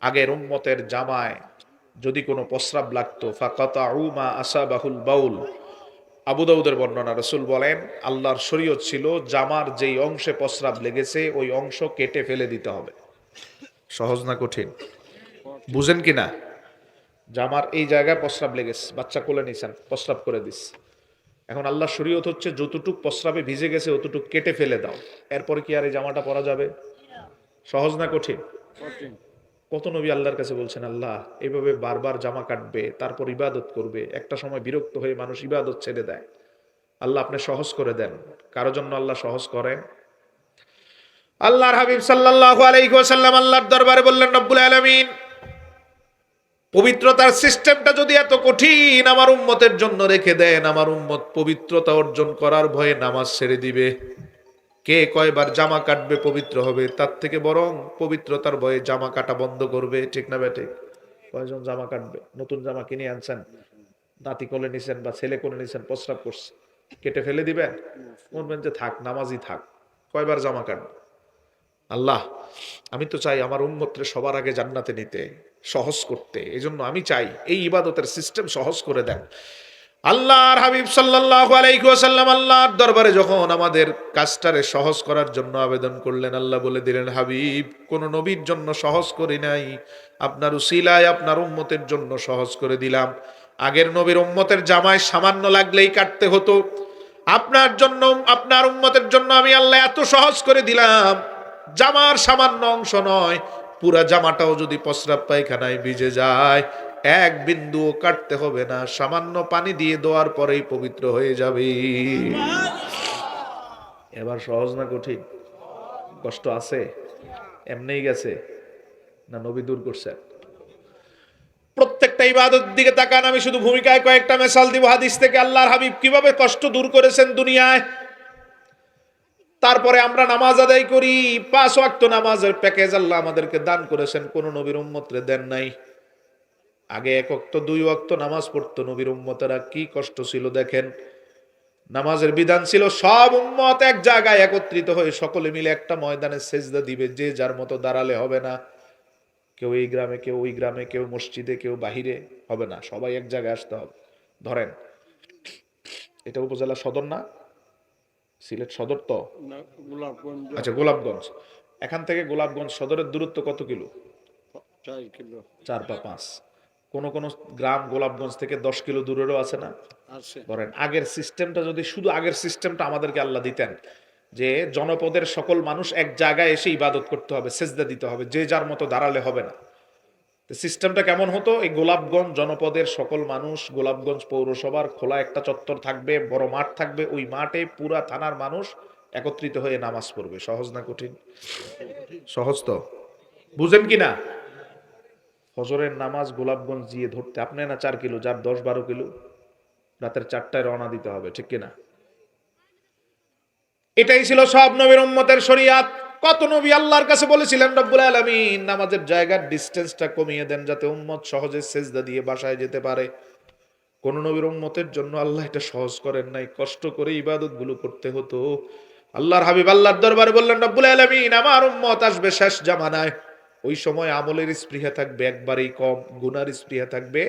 আগের উম্মতের জামায় যদি কোনো প্রস্রাব লাগতো ফাকাতাউ মা আসাবাহুল বাউল, আবু দাউদের বর্ণনা, রাসূল বলেন আল্লাহর শরীয়ত ছিল জামার যেই অংশে প্রস্রাব লেগেছে ওই অংশ কেটে ফেলে দিতে হবে। সহজ না কঠিন? বুঝেন কি না? জামার এই জায়গায় প্রস্রাব লেগেছে, বাচ্চা কোলে নিছেন, প্রস্রাব করে দিস, এখন আল্লাহর শরীয়ত হচ্ছে যতটুক প্রস্রাবে ভিজে গেছে অতটুক কেটে ফেলে দাও, এরপরে কি আর এই জামাটা পরা যাবে? সহজ না কঠিন? কত নবী আল্লাহর কাছে বলছেন আল্লাহ এইভাবে বারবার জামা কাটবে তারপর ইবাদত করবে, একটা সময় বিরক্ত হয়ে মানুষ ইবাদত ছেড়ে দেয়, আল্লাহ আপনি সহজ করে দেন। কারো জন্য আল্লাহ সহজ করেন? আল্লাহর হাবিব সাল্লাল্লাহু আলাইহি ওয়াসাল্লাম আল্লাহর দরবারে বললেন রব্বুল আলামিন, পবিত্রতার সিস্টেমটা যদি এত কঠিন আমার উম্মতের জন্য রেখে দেন, আমার উম্মত পবিত্রতা অর্জন করার ভয়ে নামাজ ছেড়ে দিবে, কে কয়বার জামা কাটবে পবিত্র হবে, তার থেকে বরং পবিত্রতার ভয়ে জামা কাটা বন্ধ করবে। ঠিক না বেঠিক? কয়জন জামা কাটবে? নতুন জামা কিনে আনছেন, নাতি কোলে নিছেন বা ছেলে কোলে নিছেন, প্রস্রাব করছে, কেটে ফেলে দিবেন? বলবেন যে থাক, নামাজই থাক। কয়বার জামা কাটবে? আল্লাহ আমি তো চাই আমার উম্মতরে সবার আগে জান্নাতে নিতে, সহজ করতে, এজন্য আমি চাই এই ইবাদতের সিস্টেম সহজ করে দেন। আল্লাহর হাবিব সাল্লাল্লাহু আলাইহি ওয়াসাল্লাম আল্লাহর দরবারে যখন আমাদের কাজটারে সহজ করার জন্য আবেদন করলেন, আল্লাহ বলে দিলেন হাবিব কোন নবীর জন্য সহজ করি নাই, আপনার উসিলায় আপনার উম্মতের জন্য সহজ করে দিলাম। আগের নবীর উম্মতের জামায় সামান্য লাগলেই কাটতে হতো, আপনার জন্য আপনার উম্মতের জন্য আমি আল্লাহ এত সহজ করে দিলাম, জামার সামান্য অংশ নয়, পুরা জামাটাও যদি প্রস্রাব পায়খানায় ভিজে যায় এক বিন্দুও কাটতে হবে না, সামান্য পানি দিয়ে দেওয়ার পরেই পবিত্র হয়ে যাবে। এবার সহজ না কঠিন? কষ্ট আছে? এমনিই গেছে না নবী দূর করছেন? প্রত্যেকটা ইবাদত দিকে তাকান, আমি শুধু ভূমিকায় কয়েকটা মিসাল দিব হাদিস থেকে, আল্লাহর হাবিব কিভাবে কষ্ট দূর করেছেন দুনিয়ায়। তারপরে আমরা নামাজ আদায় করি, 5 ওয়াক্ত নামাজের প্যাকেজ আল্লাহ আমাদেরকে দান করেছেন, কোন নবীর উম্মতরে দেন নাই। আগে 1 ওয়াক্ত 2 ওয়াক্ত নামাজ পড়তো নবীর উম্মতেরা, কি কষ্ট ছিল দেখেন। নামাজের বিধান ছিল সব উম্মত এক জায়গায় একত্রিত হয়ে সকলে মিলে একটা ময়দানে সেজদা দিবে, যে যার মতো দাঁড়ালে হবে না, কেউ এই গ্রামে কেউ ওই গ্রামে, কেউ মসজিদে কেউ বাহিরে, হবে না, সবাই এক জায়গায় আসতে হবে। ধরেন এটা উপজেলা সদর না, সিলেট সদর তো, আচ্ছা গোলাপগঞ্জ, এখান থেকে গোলাপগঞ্জ সদরের দূরত্ব কত কিলো? 4 কিলো, 4 বা 5। কোন কোন গ্রাম গোলাপগঞ্জ থেকে 10 কিলো দূরেরও আছে না? আছে। ধরেন আগের সিস্টেমটা যদি, শুধু আগের সিস্টেমটা আমাদেরকে আল্লাহ দিতেন যে জনপদের সকল মানুষ এক জায়গায় এসে ইবাদত করতে হবে, সেজদা দিতে হবে, যে যার মতো দাঁড়ালে হবে না। সিস্টেমটা কেমন হতো? এই গোলাপগঞ্জ জনপদের সকল মানুষ, গোলাপগঞ্জ পৌরসভার খোলা একটা চত্বর থাকবে, বড় মাঠ থাকবে, ওই মাঠে পুরা থানার মানুষ একত্রিত হয়ে নামাজ পড়বে। সহজ না কঠিন? সহজ তো, বুঝেন কি না? ফজরের নামাজ গোলাপগঞ্জ গিয়ে ধরতে আপনি না 4 কিলো, যার 10-12 কিলো, রাতের 4টায় রওনা দিতে হবে, ঠিক কিনা? এটাই ছিল সব নবীর উম্মতের শরীয়ত। কত নবী আল্লাহর কাছে বলেছিলেন রব্বুল আলামিন নামাজের জায়গার ডিসটেন্সটা কমিয়ে দেন যাতে উম্মত সহজে সেজদা দিয়ে বাসায় যেতে পারে। কোন নবীর উম্মতের জন্য আল্লাহ এটা সহজ করেন নাই, কষ্ট করে ইবাদত গুলো করতে হতো। আল্লাহর হাবিব আল্লাহর দরবারে বললেন রব্বুল আলামিন আমার উম্মত আসবে শেষ জামানায়, ওই সময় আমলের স্পৃহা থাকবে একবারেই কম, গুনার স্পৃহা থাকবে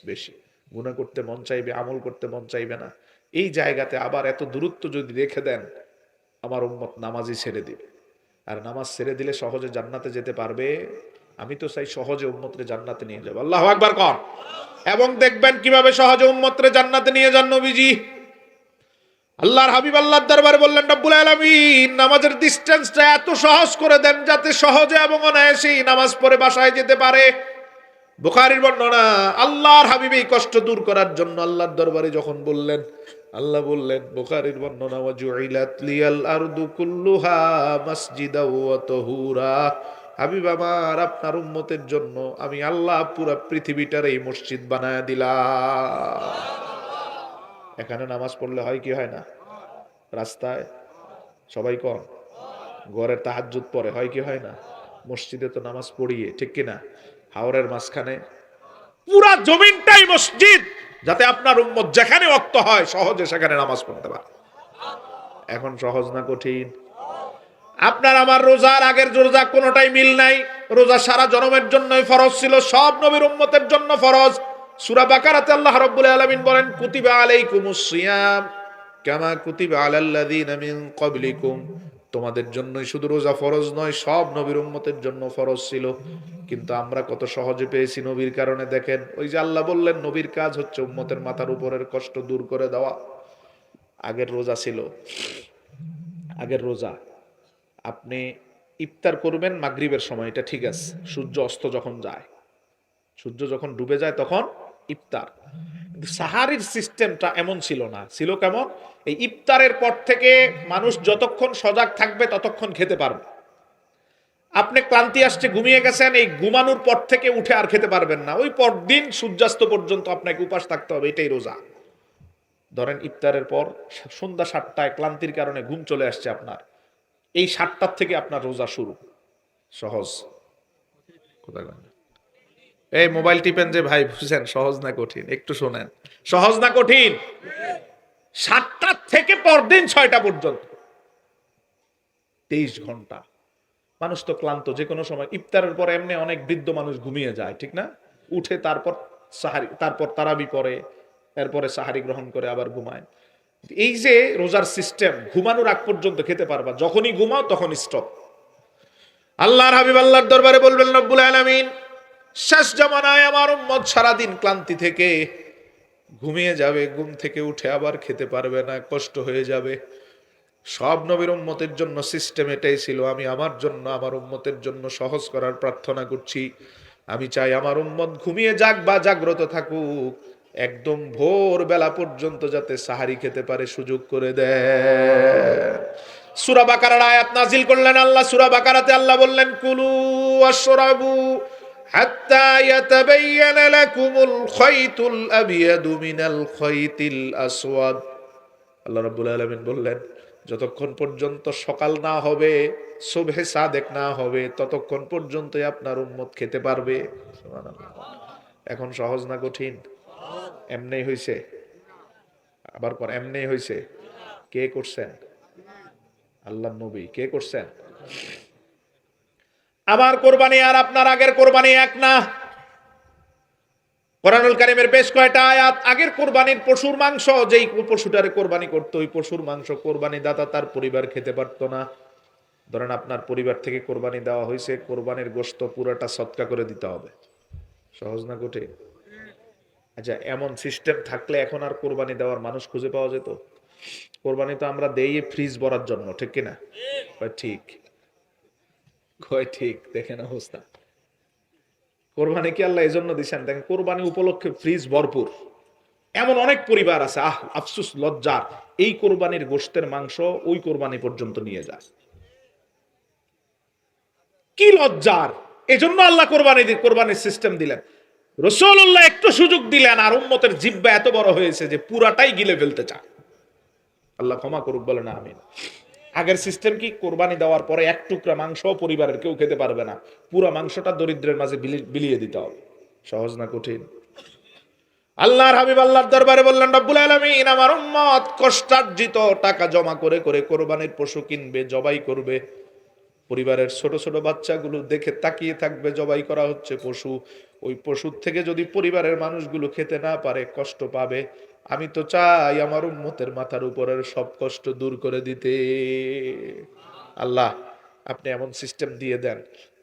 বেশি, গুনাহ করতে মন চাইবে, আমল করতে মন চাইবে না। এই জায়গাতে আবার এত দূরত্ব যদি রেখে দেন, আমার উম্মত নামাজই ছেড়ে দিবে, আর নামাজ ছেড়ে দিলে সহজে জান্নাতে যেতে পারবে? আমি তো চাই সহজে উম্মতরে জান্নাতে নিয়ে যাব। আল্লাহু আকবার কর। এবং দেখবেন কিভাবে সহজে উম্মতরে জান্নাতে নিয়ে যান নবীজি। আল্লাহর হাবিব আল্লাহর দরবারে বললেন রব্বুল আলামিন নামাজের ডিসটেন্সটা এত সহজ করে দেন যাতে সহজে এবং অনায়াসেই নামাজ পড়ে বাসায় যেতে পারে। বুখারীর বর্ণনা, আল্লাহর হাবিব এই কষ্ট দূর করার জন্য আল্লাহর দরবারে যখন বললেন, আল্লাহ বললেন, বুখারীর বর্ণনা, ওয়াজুইলাত লিয়াল আরদু কুল্লুহা মাসজিদাও ওয়া তাহুরা, হাবিব আমার আপনার উম্মতের জন্য আমি আল্লাহ পুরো পৃথিবীটারে এই মসজিদ বানায়া দিলাম। এখানে নামাজ পড়লে হয় কি হয় না? রাস্তায় সবাই কম, ঘরে তাহাজ্জুদ পড়ে, হয় কি হয় না? মসজিদে তো নামাজ পড়িয়ে, ঠিক কিনা? হাওরের মাঝখানে পুরা জমিনটাই মসজিদ, যাতে আপনার উম্মত যেখানে ওয়াক্ত হয় সহজে সেখানে নামাজ পড়তে পারে। এখন সহজ না কঠিন? আপনার আমার রোজার আগের রোজা কোনোটাই মিল নাই। রোজা সারা জনমের জন্যই ফরজ ছিল, সব নবীর উম্মতের জন্য ফরজ। সূরা বাকারাতে আল্লাহ রাব্বুল আলামিন বলেন, কুতিবা আলাইকুমুস সিয়াম কামা কুতিবা আলাল্লাযীনা মিন ক্বাবলিকুম। তোমাদের জন্যই শুধু রোজা ফরজ নয়, সব নবীর উম্মতের জন্য ফরজ ছিল। কিন্তু আমরা কত সহজে পেয়েছি নবীর কারণে। দেখেন, ওই যে আল্লাহ বললেন নবীর কাজ হচ্ছে উম্মতের মাথার উপরের কষ্ট দূর করে দেওয়া। আগের রোজা ছিল, আগের রোজা আপনি ইফতার করবেন মাগরিবের সময়, এটা ঠিক আছে, সূর্য অস্ত যখন যায়, সূর্য যখন ডুবে যায় তখন ইফতার। কিন্তু সাহারির সিস্টেমটা এমন ছিল না। ছিল কেমন? এই ইফতারের পর থেকে মানুষ যতক্ষণ সজাগ থাকবে ততক্ষণ খেতে পারবে। আপনি ক্লান্তি আসছে, ঘুমিয়ে গেছেন, এই ঘুমানোর পর থেকে উঠে আর খেতে পারবেন না। ওই পরদিন সূর্যাস্ত পর্যন্ত আপনাকে উপাস থাকতে হবে, এটাই রোজা। ধরেন ইফতারের পর সন্ধ্যা 7টায় ক্লান্তির কারণে ঘুম চলে আসছে আপনার, এই 7টার থেকে আপনার রোজা শুরু। সহজ? কোথায় গেল? এই মোবাইল টিপেন যে ভাই, বুঝছেন সহজ না কঠিন? একটু শোনেন, সহজ না কঠিন? 7টা থেকে পরদিন 6টা পর্যন্ত 23 ঘন্টা। মানুষ তো ক্লান্ত যে কোনো সময়। ইফতারের পর এমনি অনেক বৃদ্ধ মানুষ ঘুমিয়ে যায়, ঠিক না? উঠে তারপর সাহারি, তারপর তারাবি পড়ে, এরপরে সাহারি গ্রহণ করে আবার ঘুমায়। এই যে রোজার সিস্টেম, ঘুমানোর আগ পর্যন্ত খেতে পারবা, যখনই ঘুমাও তখন স্টপ। আল্লাহর হাবিব আল্লাহর দরবারে বলবেন, রব্বুল আলামিন, শেষ জামানায় আমার উম্মত সারাদিন ক্লান্তি থেকে ঘুমিয়ে যাবে, ঘুম থেকে উঠে আবার খেতে পারবে না, কষ্ট হয়ে যাবে। সব নবীর উম্মতের জন্য সিস্টেম এটাই ছিল। আমি আমার জন্য, আমার উম্মতের জন্য সহজ করার প্রার্থনা করছি। আমি চাই আমার উম্মত ঘুমিয়ে যাক বা জাগ্রত থাকুক, একদম ভোর বেলা পর্যন্ত যাতে সাহারি খেতে পারে সুযোগ করে দেয়। সূরা বাকারার আয়াত নাজিল করলেন আল্লাহ। সূরা বাকারাতে আল্লাহ বললেন, কুলু ওয়াশরাবু হাত্তা ইয়াতাবায়ানা লাকুমুল খায়তুল আবিয়াদু মিনাল খায়তিল আসওয়াদ। আল্লাহ রাব্বুল আলামিন বললেন, যতক্ষণ পর্যন্ত সকাল না হবে, সুবহে সাদেক না হবে, ততক্ষণ পর্যন্তই আপনার উম্মত খেতে পারবে। সুবহানাল্লাহ। এখন সহজ না কঠিন? এমনি হইছে, আবার পর এমনি হইছে। কে করছেন? আল্লাহর নবী। কে করছেন? আমার কোরবানি আর আপনার আগের কোরবানি এক না। কোরআনুল কারীমের বেশ কয়টা আয়াত, আগের কোরবানির পশুর মাংস, যেই পশুটারে কোরবানি করতো, ওই পশুর মাংস কোরবানি দাতা তার পরিবার খেতে পারতো না। ধরেন আপনার পরিবার থেকে কোরবানি দেওয়া হয়েছে, কোরবানির গোশত পুরোটা সদকা করে দিতে হবে। সহজ না কঠিন? আচ্ছা, এমন সিস্টেম থাকলে এখন আর কোরবানি দেওয়ার মানুষ খুঁজে পাওয়া যেত? কোরবানি তো আমরা দেই ফ্রিজ ভরার জন্য, ঠিক কিনা? ঠিক, কয় ঠিক। দেখেন অবস্থা। কোরবানি কি আল্লাহ এই জন্য দিচ্ছেন? দেখেন, কোরবানি উপলক্ষে ফ্রিজ ভরপুর। এমন অনেক পরিবার আছে, আফসুস, লজ্জার, এই কোরবানির গোশতের মাংস ওই কোরবানি পর্যন্ত নিয়ে যায়। কি লজ্জার! এজন্য আল্লাহ কোরবানির সিস্টেম দিলেন। রাসূলুল্লাহ একটু সুযোগ দিলেন, আর উম্মতের জিহ্বা এত বড় হয়েছে যে পুরাটাই গিলে ফেলতে চায়। আল্লাহ ক্ষমা করুক, বলে না আমিন। আগের সিস্টেম কি? কোরবানি দেওয়ার পরে এক টুকরা মাংস পরিবারের কেউ খেতে পারবে না, পুরো মাংসটা দরিদ্রের মাঝে বিলিয়ে দিতে হবে। সহজ না কঠিন? আল্লাহর হাবিব আল্লাহর দরবারে বললেন, রব্বুল আলামিন, আমার উম্মত কষ্টার্জিত টাকা জমা করে করে কোরবানির পশু কিনবে, জবাই করবে। পরিবারের ছোট ছোট বাচ্চাগুলো দেখে তাকিয়ে থাকবে, জবাই করা হচ্ছে পশু। ওই পশুর থেকে যদি পরিবারের মানুষগুলো খেতে না পারে, কষ্ট পাবে। আমি তো চাই আমার উম্মতের মাথার উপরের সব কষ্ট দূর করে দিতে। আল্লাহ, আপনি এমন সিস্টেম দিয়ে দেন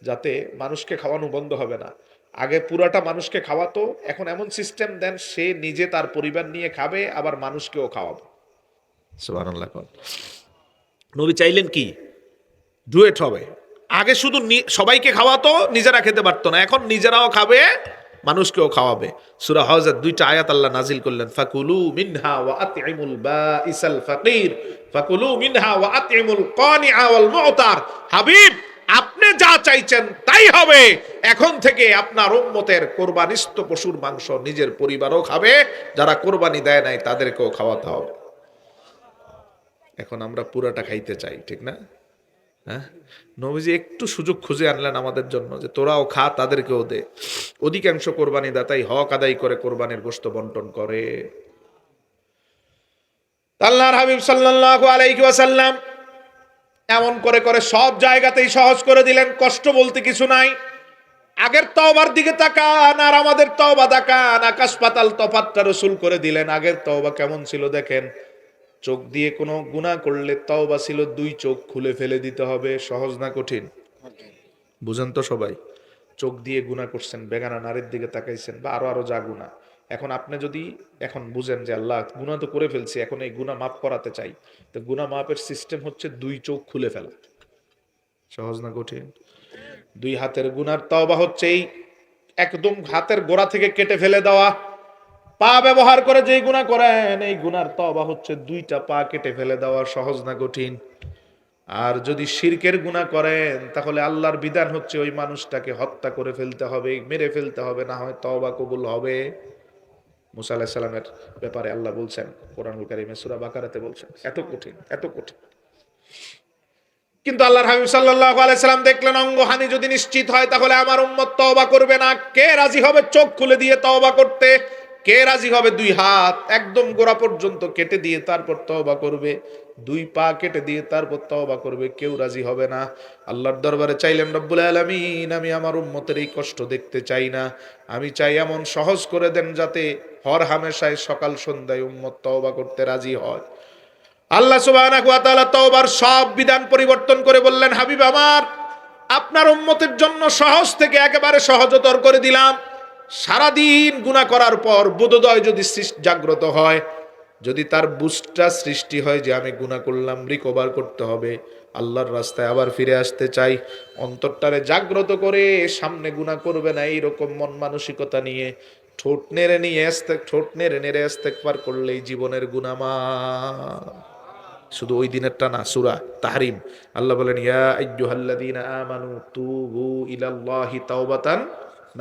যাতে মানুষকে খাওয়ানো বন্ধ হবে না। আগে পুরাটা মানুষকে খাওয়াতো, এখন এমন সিস্টেম দেন সে নিজে তার পরিবার নিয়ে খাবে, আবার মানুষকেও খাওয়াবে। সুবহানাল্লাহ। নবী চাইলেন কি? ডুয়েট হবে। আগে শুধু সবাইকে খাওয়াতো, নিজেরা খেতে পারতো না, এখন নিজেরাও খাবে, মানুষকেও খাওয়াবে। সূরা হজের 2টা আয়াত আল্লাহ নাজিল করলেন, ফাকুলু মিনহা ওয়া আতইমুল বাইসাল ফাকির ফাকুলু মিনহা ওয়া আতইমুল কানিআ ওয়াল মুতার। হাবিব, আপনি যা চাইছেন তাই হবে। এখন থেকে আপনার উম্মতের কোরবানিস্থ পশুর মাংস নিজের পরিবারও খাবে, যারা কোরবানি দেয় নাই তাদেরকেও খাওয়াতে হবে। এখন আমরা পুরাটা খাইতে চাই, ঠিক না? হ্যাঁ, নবীজি একটু সুযোগ খুঁজে আনলেন আমাদের জন্য, যে তোরাও খা, তাদেরকেও দে। অধিকাংশ কোরবানি দাতাই হক আদায় করে কোরবানির গোশত বন্টন করে। আল্লাহর হাবিব সাল্লাল্লাহু আলাইহি ওয়াসাল্লাম এমন করে করে সব জায়গাতেই সহজ করে দিলেন, কষ্ট বলতে কিছু নাই। আগের তওবার দিকে তাকান আর আমাদের তওবা তাকান, আকাশ পাতাল তফাতটা রাসূল করে দিলেন। আগের তওবা কেমন ছিল দেখেন, চোখ দিয়ে কোনো গুনাহ করলে তওবা ছিল 2 চোখ খুলে ফেলে দিতে হবে। সহজ না কঠিন? বুঝেন তো সবাই? চোখ দিয়ে গুনাহ করছেন, বেগানা নারীর দিকে তাকাইছেন, বা আরো আরো যা গুনাহ। এখন আপনি যদি এখন বুঝেন যে আল্লাহ গুনাহ তো করে ফেলছি, এখন এই গুনাহ মাফ করাতে চাই, তো গুনাহ মাফের সিস্টেম হচ্ছে 2 চোখ খুলে ফেলা। সহজ না কঠিন? 2 হাতের গুনার তওবা হচ্ছে এই একদম হাতের গোড়া থেকে কেটে ফেলে দেওয়া। পা ব্যবহার করে যেই গুনাহ করেন, এই গুনার তওবা হচ্ছে 2টা পা কেটে ফেলে দেওয়া। সহজ না কঠিন? আর যদি শিরকের গুনাহ করেন, তাহলে আল্লাহর বিধান হচ্ছে ওই মানুষটাকে হত্যা করে ফেলতে হবে, মেরে ফেলতে হবে, না হয় তওবা কবুল হবে। মুসা আলাইহিস সালামের ব্যাপারে আল্লাহ বলছেন কোরআনুল কারীমে সূরা বাকারাতে বলছেন, এত কঠিন, এত কঠিন। কিন্তু আল্লাহর হাবিব সাল্লাল্লাহু আলাইহি সাল্লাম দেখলেন অঙ্গহানি যদি নিশ্চিত হয় তাহলে আমার উম্মত তওবা করবে না। কে রাজি হবে চোখ খুলে দিয়ে তওবা করতে? কে রাজি হবে 2 হাত একদম গোড়া পর্যন্ত কেটে দিয়ে তারপর তওবা করবে, 2 পা কেটে দিয়ে তারপর তওবা করবে? কেউ রাজি হবে না। আল্লাহর দরবারে চাইলেন, রব্বুল আলামিন আমি আমার উম্মতের এই কষ্ট দেখতে চাই না, আমি চাই এমন সহজ করে দেন যাতে হর হামেশায় সকাল সন্ধ্যায় উম্মত তওবা করতে রাজি হয়। আল্লাহ সুবহানাহু ওয়া তাআলা তওবার সব বিধান পরিবর্তন করে বললেন, হাবিব আমার, আপনার উম্মতের জন্য সহজ থেকে একেবারে সহজতর করে দিলাম। সারাদিন গুনাহ করার পর বোধোদয় যদি জাগ্রত হয়, যদি তার বুঝটা সৃষ্টি হয় যে আমি গুনাহ করলাম, রিকভার করতে হবে, আল্লাহর রাস্তায় আবার ফিরে আসতে চাই, অন্তরটারে জাগ্রত করে সামনে গুনাহ করবে না এইরকম মন মানসিকতা নিয়ে ঠোঁট নেড়ে নেড়ে ইস্তেগফার করলেই জীবনের গুনাহ মাফ। শুধু ওই দিনেরটা না, সূরা তাহরিম আল্লাহ বলেন, ইয়া আইয়ুহাল্লাযীনা আমানু তুবু ইলাল্লাহি তাওবাতান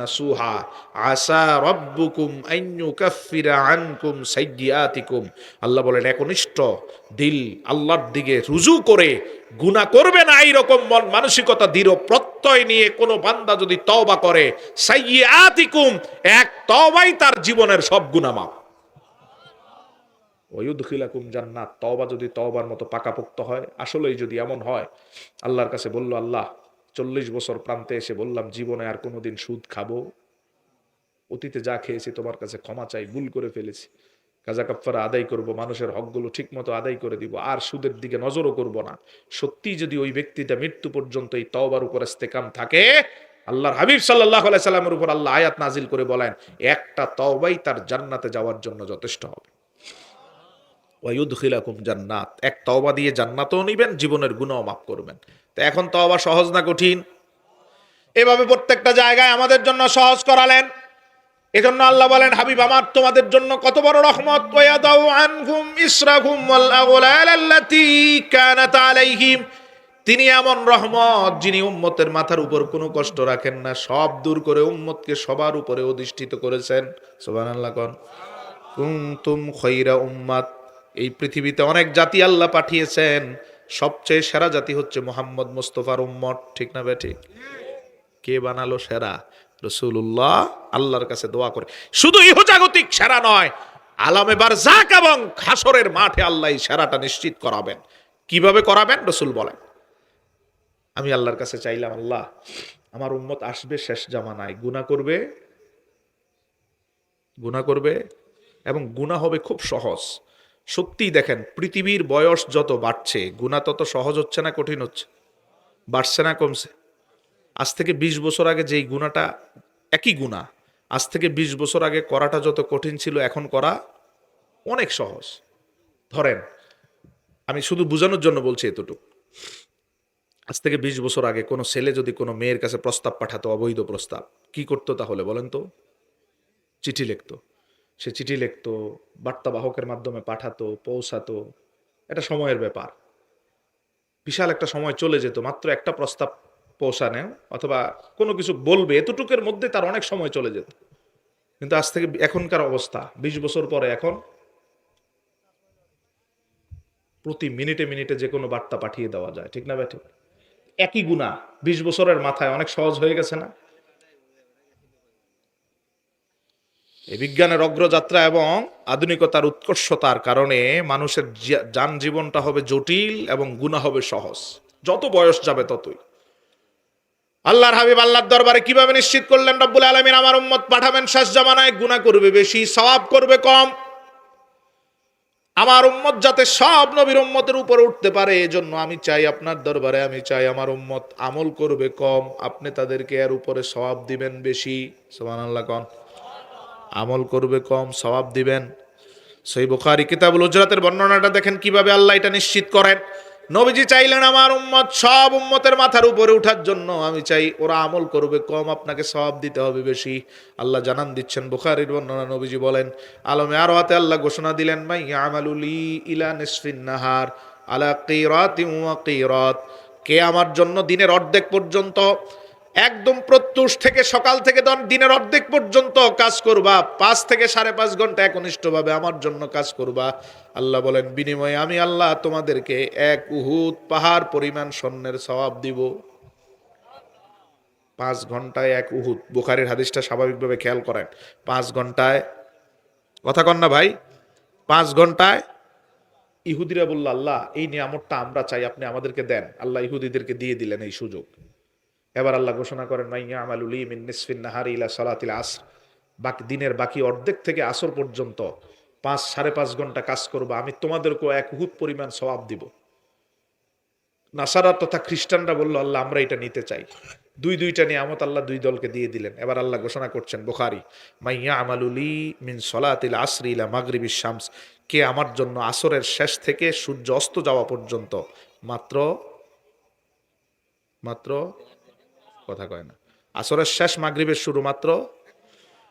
নাসুহা আসা রাব্বুকুম আন ইউকাফিরা আনকুম সাইয়্যাতিকুম। আল্লাহ বলেন একনিষ্ঠ দিল আল্লাহর দিকে রুজু করে গুনাহ করবে না, এইরকম মন মানসিকতা দৃঢ় প্রত্যয় নিয়ে কোনো বান্দা যদি তওবা করে, সাইয়্যাতিকুম, এক তওবাই তার জীবনের সব গুনাহ মাফ। ওয়ুদখিলাকুম জান্নাত, তওবা যদি তওবার মতো পাকাপোক্ত হয়, আসলেই যদি এমন হয়, আল্লাহর কাছে বলল, আল্লাহ 40 বছর প্রান্তে এসে বললাম জীবনে আর কোনোদিন সুদ খাবো, অতীতে যা খেয়েছি তোমার কাছে ক্ষমা চাই, ভুল করে ফেলেছি, কাজা কাফারা আদায় করব, মানুষের হকগুলো ঠিক মতো আদায় করে দিব, আর সুদের দিকে নজরও করব না। সত্যি যদি ওই ব্যক্তিটা মৃত্যু পর্যন্ত এই তওবার উপর ইস্তেকাম থাকে, আল্লাহর হাবিব সাল্লাল্লাহু আলাইহি সাল্লামের উপর আল্লাহ আয়াত নাজিল করে বলেন, একটা তওবাই তার জান্নাতে যাওয়ার জন্য যথেষ্ট হবে। ওয়ায়ুদখিলাকুম জান্নাত, এক তওবা দিয়ে জান্নাতও নিবেন, জীবনের গুনাহও মাফ করবেন। তো এখন তওবা সহজ না কঠিন? এভাবে প্রত্যেকটা জায়গায় আমাদের জন্য সহজ করালেন। এজন্য আল্লাহ বলেন, হাবিব আমার তোমাদের জন্য কত বড় রহমত। ওয়ায়াদাউ আনহুম ইসরাহুম ওয়াল আগলাল আল্লাতী কানাত আলাইহিম, তিনি এমন রহমত যিনি উম্মতের মাথার উপর কোনো কষ্ট রাখেন না, সব দূর করে উম্মতকে সবার উপরে অধিষ্ঠিত করেছেন। সুবহানাল্লাহ কোন। কুনতুম খায়রা উম্মাত, এই পৃথিবীতে অনেক জাতি আল্লাহ পাঠিয়েছেন, সবচেয়ে সেরা জাতি হচ্ছে মুহাম্মদ মুস্তাফার উম্মত। ঠিক না বেঠিক? কে বানালো সেরা? রাসূলুল্লাহ। আল্লাহর কাছে দোয়া করে শুধু ইহজাগতিক সেরা নয়, আলামে বারজাক এবং হাসরের মাঠে আল্লাহ এই সেরাটা নিশ্চিত করাবেন। কিভাবে করাবেন? রাসূল বলেন, আমি আল্লাহর কাছে চাইলাম, আল্লাহ আমার উম্মত আসবে শেষ জামানায়, গুনাহ করবে এবং গুনাহ হবে খুব সহজ। সত্যিই দেখেন, পৃথিবীর বয়স যত বাড়ছে গুনাহ তত সহজ হচ্ছে না কঠিন হচ্ছে? বাড়ছে না কমছে? আজ থেকে 20 বছর আগে যেই গুনাহটা, একই গুনাহ আজ থেকে 20 বছর আগে করাটা যত কঠিন ছিল, এখন করা অনেক সহজ। ধরেন, আমি শুধু বোঝানোর জন্য বলছি এতটুকু, আজ থেকে 20 বছর আগে কোনো ছেলে যদি কোনো মেয়ের কাছে প্রস্তাব পাঠাতো, অবৈধ প্রস্তাব, কি করতো তাহলে বলেন তো? চিঠি লিখতো। সে চিঠি লিখতো, বার্তাবাহকের মাধ্যমে পাঠাতো, পৌঁছাতো, এটা সময়ের ব্যাপার, বিশাল একটা সময় চলে যেত মাত্র একটা প্রস্তাব পৌঁছানো অথবা কোনো কিছু বলবে, এতটুকুর মধ্যে তার অনেক সময় চলে যেত। কিন্তু আজ থেকে এখনকার অবস্থা, 20 বছর পরে এখন প্রতি মিনিটে মিনিটে যে কোনো বার্তা পাঠিয়ে দেওয়া যায়। ঠিক না ব্যাঠিক? একই গুনাহ 20 বছরের মাথায় অনেক সহজ হয়ে গেছে না? এই বিজ্ঞানের অগ্রযাত্রা এবং আধুনিকতার উৎকর্ষতার কারণে মানুষের জীবনটা হবে জটিল এবং গুনাহ হবে সহজ। যত বয়স যাবে ততই। আল্লাহর হাবিব আল্লাহর দরবারে কিভাবে নিশ্চিত করলেন রব্বুল আলামিন আমার উম্মত পাঠাবেন শেষ জামানায়, গুনাহ করবে বেশি, সওয়াব করবে কম। আমার উম্মত যাতে সব নবীর উম্মতের উপরে উঠতে পারে, এজন্য আমি চাই আপনার দরবারে, আমি চাই আমার উম্মত আমল করবে কম, আপনি তাদেরকে এর উপরে সওয়াব দিবেন বেশি। সুবহানাল্লাহ কোন। আমল করবে কম, সওয়াব দিবেন। সহিহ বুখারী কিতাবুল হুজরাতের বর্ণনাটা দেখেন কিভাবে আল্লাহ এটা নিশ্চিত করেন। নবীজি চাইলেন আমার উম্মত সব উম্মতের মাথার উপরে উঠার জন্য, আমি চাই ওরা আমল করবে কম, আপনাকে সওয়াব দিতে হবে বেশি। আল্লাহ জানান দিচ্ছেন বুখারীর বর্ণনা, নবীজি বলেন আলমে আরওয়াতে আল্লাহ ঘোষণা দিলেন মাই ইয়ামালুলি ইলা নিসফিন নাহার আলা কিরাতিন ওয়া কিরাত, কে আমার জন্য দিনের অর্ধেক পর্যন্ত, একদম প্রত্যুষ থেকে সকাল থেকে দিনের অর্ধেক পর্যন্ত কাজ করবা, 5 থেকে 5.5 ঘন্টা একনিষ্ঠভাবে আমার জন্য কাজ করবা, আল্লাহ বলেন বিনিময়ে আমি আল্লাহ তোমাদেরকে 1 উহুদ পাহাড় পরিমাণ স্বর্ণের সওয়াব দিব। 5 ঘন্টায় 1 উহুদ, বুখারীর হাদিসটা স্বাভাবিকভাবে খেয়াল করেন। 5 ঘন্টায়, কথা কন না ভাই, 5 ঘন্টায়। ইহুদিরা বলল আল্লাহ এই নিয়ামতটা আমরা চাই, আপনি আমাদেরকে দেন। আল্লাহ ইহুদিদেরকে দিয়ে দিলেন এই সুযোগ। এবার আল্লাহ ঘোষণা করেন মাইয়া আমালুলি মিন নিসফিন নাহারি ইলা সালাতিল আসর, বাকি দিনের বাকি অর্ধেক থেকে আসর পর্যন্ত 5-5.5 ঘন্টা কাজ করবা, আমি তোমাদেরকেও 1 উহুদ পরিমাণ সওয়াব দিব। নাসারা তথা খ্রিস্টানরা বলল আল্লাহ আমরা এটা নিতে চাই। দুইটা নিয়ামত আল্লাহ 2 দলকে দিয়ে দিলেন। এবার আল্লাহ ঘোষণা করছেন বুখারী মাইয়া আমালুলি মিন সলাতিল আসরি ইলা মাগরিবিশ শামস, কে আমার জন্য আসরের শেষ থেকে সূর্য অস্ত যাওয়া পর্যন্ত মাত্র কথা কয় না, আসরের শেষ মাগরিবের শুরু মাত্র,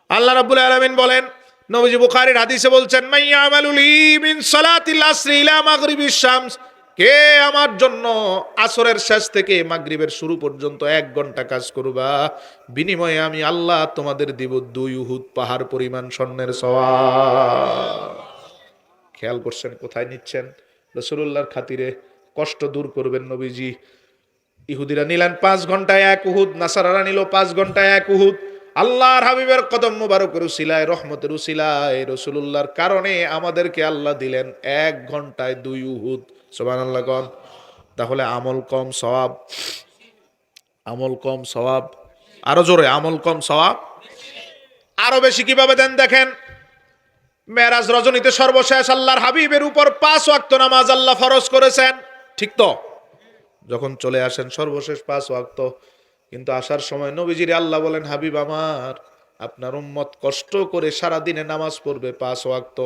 আল্লাহ রাব্বুল আলামিন বলেন, নবীজি বুখারীর হাদিসে বলছেন মাইয়া আমালুলি মিন সলাতিল আসরি ইলা মাগরিবিশ শামস, কে আমার জন্য আসরের শেষ থেকে মাগরিবের শুরু পর্যন্ত 1 ঘন্টা কাজ করবা, বিনিময়ে আমি আল্লাহ তোমাদের দিব 2 উহুদ পাহাড় পরিমাণ স্বর্ণের সওয়াব। খেয়াল করছেন কোথায় নিচ্ছেন? রাসূলুল্লাহর খাতিরে কষ্ট দূর করবেন নবীজি। ইহুদিরা নিলেন 5 ঘন্টায় 1 উহুদ, নাসারারা নিল 5 ঘন্টায় 1 উহুদ। আল্লাহর হাবিবের কদম মোবারকের উসিলায়, রহমতের উসিলায়, রাসূলুল্লাহর কারণে আমাদেরকে আল্লাহ দিলেন 1 ঘন্টায় 2 উহুদ। সুবহানাল্লাহ কোন। তাহলে আমল কম সওয়াব, আমল কম সওয়াব, আরো জোরে আমল কম সওয়াব আরো বেশি কিভাবে দেন দেখেন। মেরাজ রজনীতে সর্বশেষ আল্লাহর হাবিবের উপর 5 ওয়াক্ত নামাজ আল্লাহ ফরজ করেছেন, ঠিক তো? যখন চলে আসেন সর্বশেষ 5 ওয়াক্ত, কিন্তু আসার সময় নবীজির আল্লাহ বলেন হাবিব আমার, আপনার উম্মত কষ্ট করে সারা দিনে নামাজ পড়বে 5 ওয়াক্ত,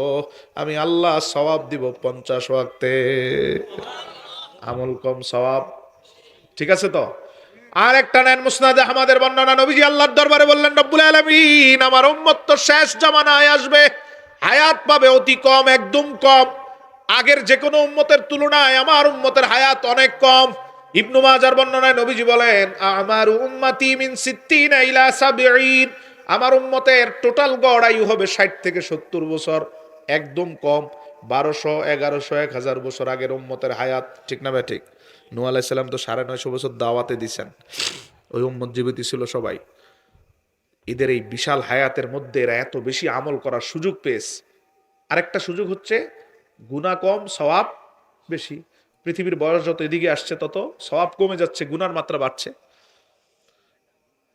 আমি আল্লাহ সওয়াব দিব 50 ওয়াক্তে। আমল কম সওয়াব, ঠিক আছে তো? আর একটা নেন মুসনাদে আহমদের বর্ণনা, নবীজি আল্লাহর দরবারে বললেন রব্বুল আলামিন আমার উম্মত তো শেষ জামানায় আসবে, হায়াত পাবে অতি কম, একদম কম, আগের যে কোনো উম্মতের তুলনায় আমার উম্মতের হায়াত অনেক কম। ইবনু মাজার বর্ণনায় নবীজি বলেন আমার উম্মতি মিন 60 ইলা 70, আমার উম্মতের টোটাল গড় আয়ু হবে 60 থেকে 70 বছর, একদম কম। 1200, 1100, 1000 বছর আগের উম্মতের হায়াত, ঠিক না ভাই? ঠিক। নূহ আলাইহিস সালাম তো 950 বছর দাওয়াতে দিছেন, ওই উম্মত জীবিত ছিল সবাই। এদের এই বিশাল হায়াতের মধ্যে এরা এত বেশি আমল করার সুযোগ পেয়েছে। আরেকটা সুযোগ হচ্ছে গুনাহ কম সওয়াব বেশি। পৃথিবীর বয়স যত এদিকে আসছে তত সওয়াব কমে যাচ্ছে, গুনার মাত্রা বাড়ছে।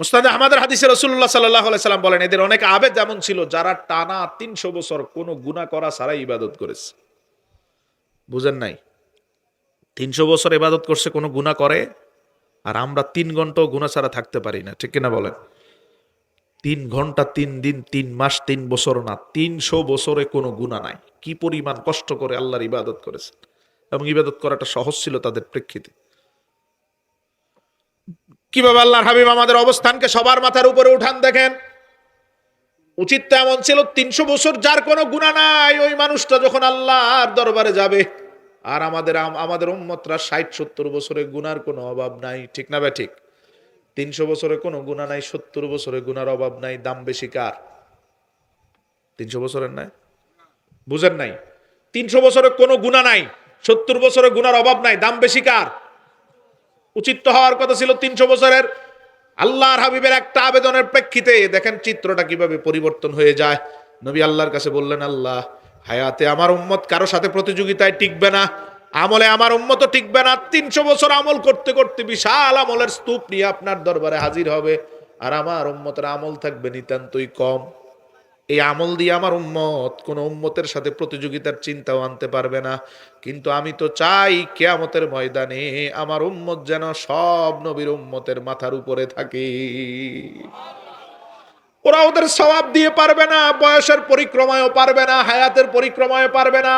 মুসনাদে আহমদের হাদিসে রাসূলুল্লাহ সাল্লাল্লাহু আলাইহি সাল্লাম বলেন এদের অনেক আবেদ যেমন ছিল যারা টানা 300 বছর কোনো গুনাহ করা ছাড়াই ইবাদত করেছে। বুঝেন নাই? 300 বছর ইবাদত করছে, কোনো গুনাহ করে, আর আমরা 3 ঘন্টাও গুনাহ ছাড়া থাকতে পারি না, ঠিক কিনা বলেন? 3 ঘন্টা, 3 দিন, 3 মাস, 3 বছর না, 300 বছরে কোনো গুনাহ নাই। কি পরিমাণ কষ্ট করে আল্লাহর ইবাদত করেছেন, এবং ইবাদত করাটা সহজ ছিল তাদের প্রেক্ষিতে। কিভাবে আল্লাহর হাবিব আমাদের অবস্থানকে সবার মাথার উপরে উঠান দেখেন। উচিত তো এমন ছিল 300 বছর যার কোনো গুনাহ নাই, ওই মানুষটা যখন আল্লাহর দরবারে যাবে, আর আমাদের উম্মতরা 60-70 বছরে গুনার কোনো অভাব নাই, ঠিক না ভাই? ঠিক। 300 বছরে কোনো গুনাহ নাই, 70 বছরে গুনার অভাব নাই, দাম বেশি কার? 300 বছরের নাই? বুঝেন নাই? 300 বছরে কোনো গুনাহ নাই, 70 বছরে গুনার অভাব নাই, দাম বেশি কার? উচিত তো হওয়ার কথা ছিল 300 বছরের। আল্লাহর হাবিবের একটা আবেদনের প্রেক্ষিতে দেখেন চিত্রটা কিভাবে পরিবর্তন হয়ে যায়। নবী আল্লাহর কাছে বললেন আল্লাহ, হায়াতে আমার উম্মত কারো সাথে প্রতিযোগিতায় টিকবে না, আমলে আমার উম্মত টিকবে না। 300 বছর আমল করতে করতে বিশাল আমলের স্তূপ নিয়ে আপনার দরবারে হাজির হবে, আর আমার উম্মতের আমল থাকবে নিতান্তই কম। এই আমল দিয়ে আমার উম্মত কোন উম্মতের সাথে প্রতিযোগিতার চিন্তাও আনতে পারবে না। কিন্তু আমি তো চাই কিয়ামতের ময়দানে আমার উম্মত যেন সব নবীর উম্মতের মাথার উপরে থাকে। ওরা ওদের সওয়াব দিয়ে পারবে না, বয়সের পরিক্রমায়ও পারবে না, হায়াতের পরিক্রমায়ও পারবে না।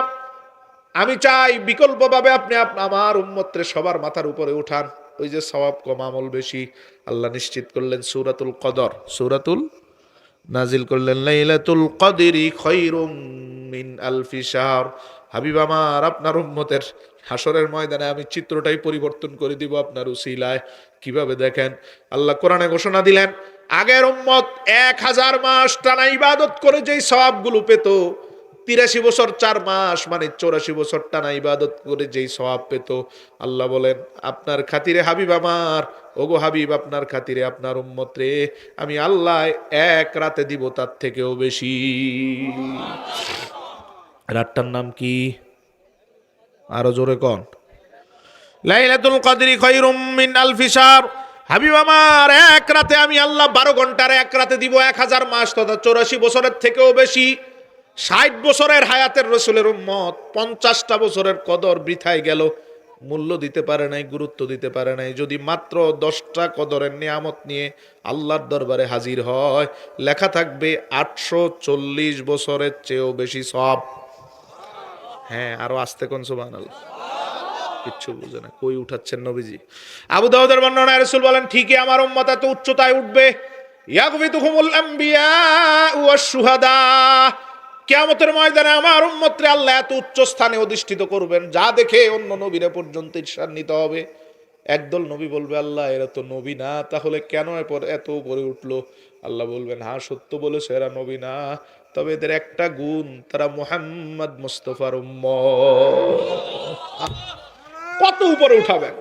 আমি চাই বিকল্পভাবে আপনি আমার উম্মতরে সবার মাথার উপরে উঠান। ওই যে সওয়াব কম আমল বেশি, আল্লাহ নিশ্চিত করলেন সূরাতুল কদর, সূরাতুল নাজিল করলেন লাইলাতুল কদরি খায়রুম মিন আলফি শাহর। হাবিব আমার, আপনার উম্মতের হাসরের ময়দানে আমি চিত্রটাই পরিবর্তন করে দিব আপনার উসিলায়। কিভাবে দেখেন, আল্লাহ কোরআনে ঘোষণা দিলেন, আগের উম্মত 1000 মাস টানা ইবাদত করে যেই সওয়াবগুলো পেত, 83 বছর 4 মাস মানে 84 বছর টানা ইবাদত করে যেই সওয়াব পেত, আল্লাহ বলেন আপনার খাতিরে হাবিব আমার, ওগো হাবিব আপনার খাতিরে আপনার উম্মত রে আমি আল্লাহ এক রাতে দিব তার থেকেও বেশি। রাতটার নাম কি? আরো জোরে কোন? লাইলাতুল কদরি খায়রুম মিন আলফি শাহর। হাবিব আমার, এক রাতে আমি আল্লাহ 12 ঘন্টার এক রাতে দিব 1000 মাস তথা 84 বছরের থেকেও বেশি। 60 বছরের হায়াতের রসুলের উম্মত 50টা বছরের কদর বৃথায় গেল, মূল্য দিতে পারে নাই, গুরুত্ব দিতে পারে নাই। যদি মাত্র 10টা কদরের নিয়ামত নিয়ে আল্লাহর দরবারে হাজির হয়, লেখা থাকবে 840 বছরের চেয়েও বেশি সওয়াব। হ্যাঁ, আরো আস্তে কোন সুবহানাল্লাহ। কিচ্ছু বুঝে না, কই উঠাচ্ছেন নবীজি। আবু দাউদের বর্ণনায় রাসূল বলেন, ঠিকই আমার উম্মত এত উচ্চতায় উঠবে, ইয়াগবিতুহুমুল আম্বিয়া ওয়াশ শুহাদা। কিয়ামতের ময়দানে আমার উম্মতরে আল্লাহ এত উচ্চ স্থানে অধিষ্ঠিত করবেন, যা দেখে অন্য নবীরা পর্যন্ত ঈর্ষান্বিত হবে। একদল নবী বলবে, আল্লাহ এরা তো নবী না, তাহলে কেন এত উপরে উঠলো? আল্লাহ বলবেন, হ্যাঁ সত্য বলেছে, এরা নবী না, তবে এদের একটা গুণ, তারা মুহাম্মদ মুস্তাফার উম্মত। কত উপরে উঠাবেন?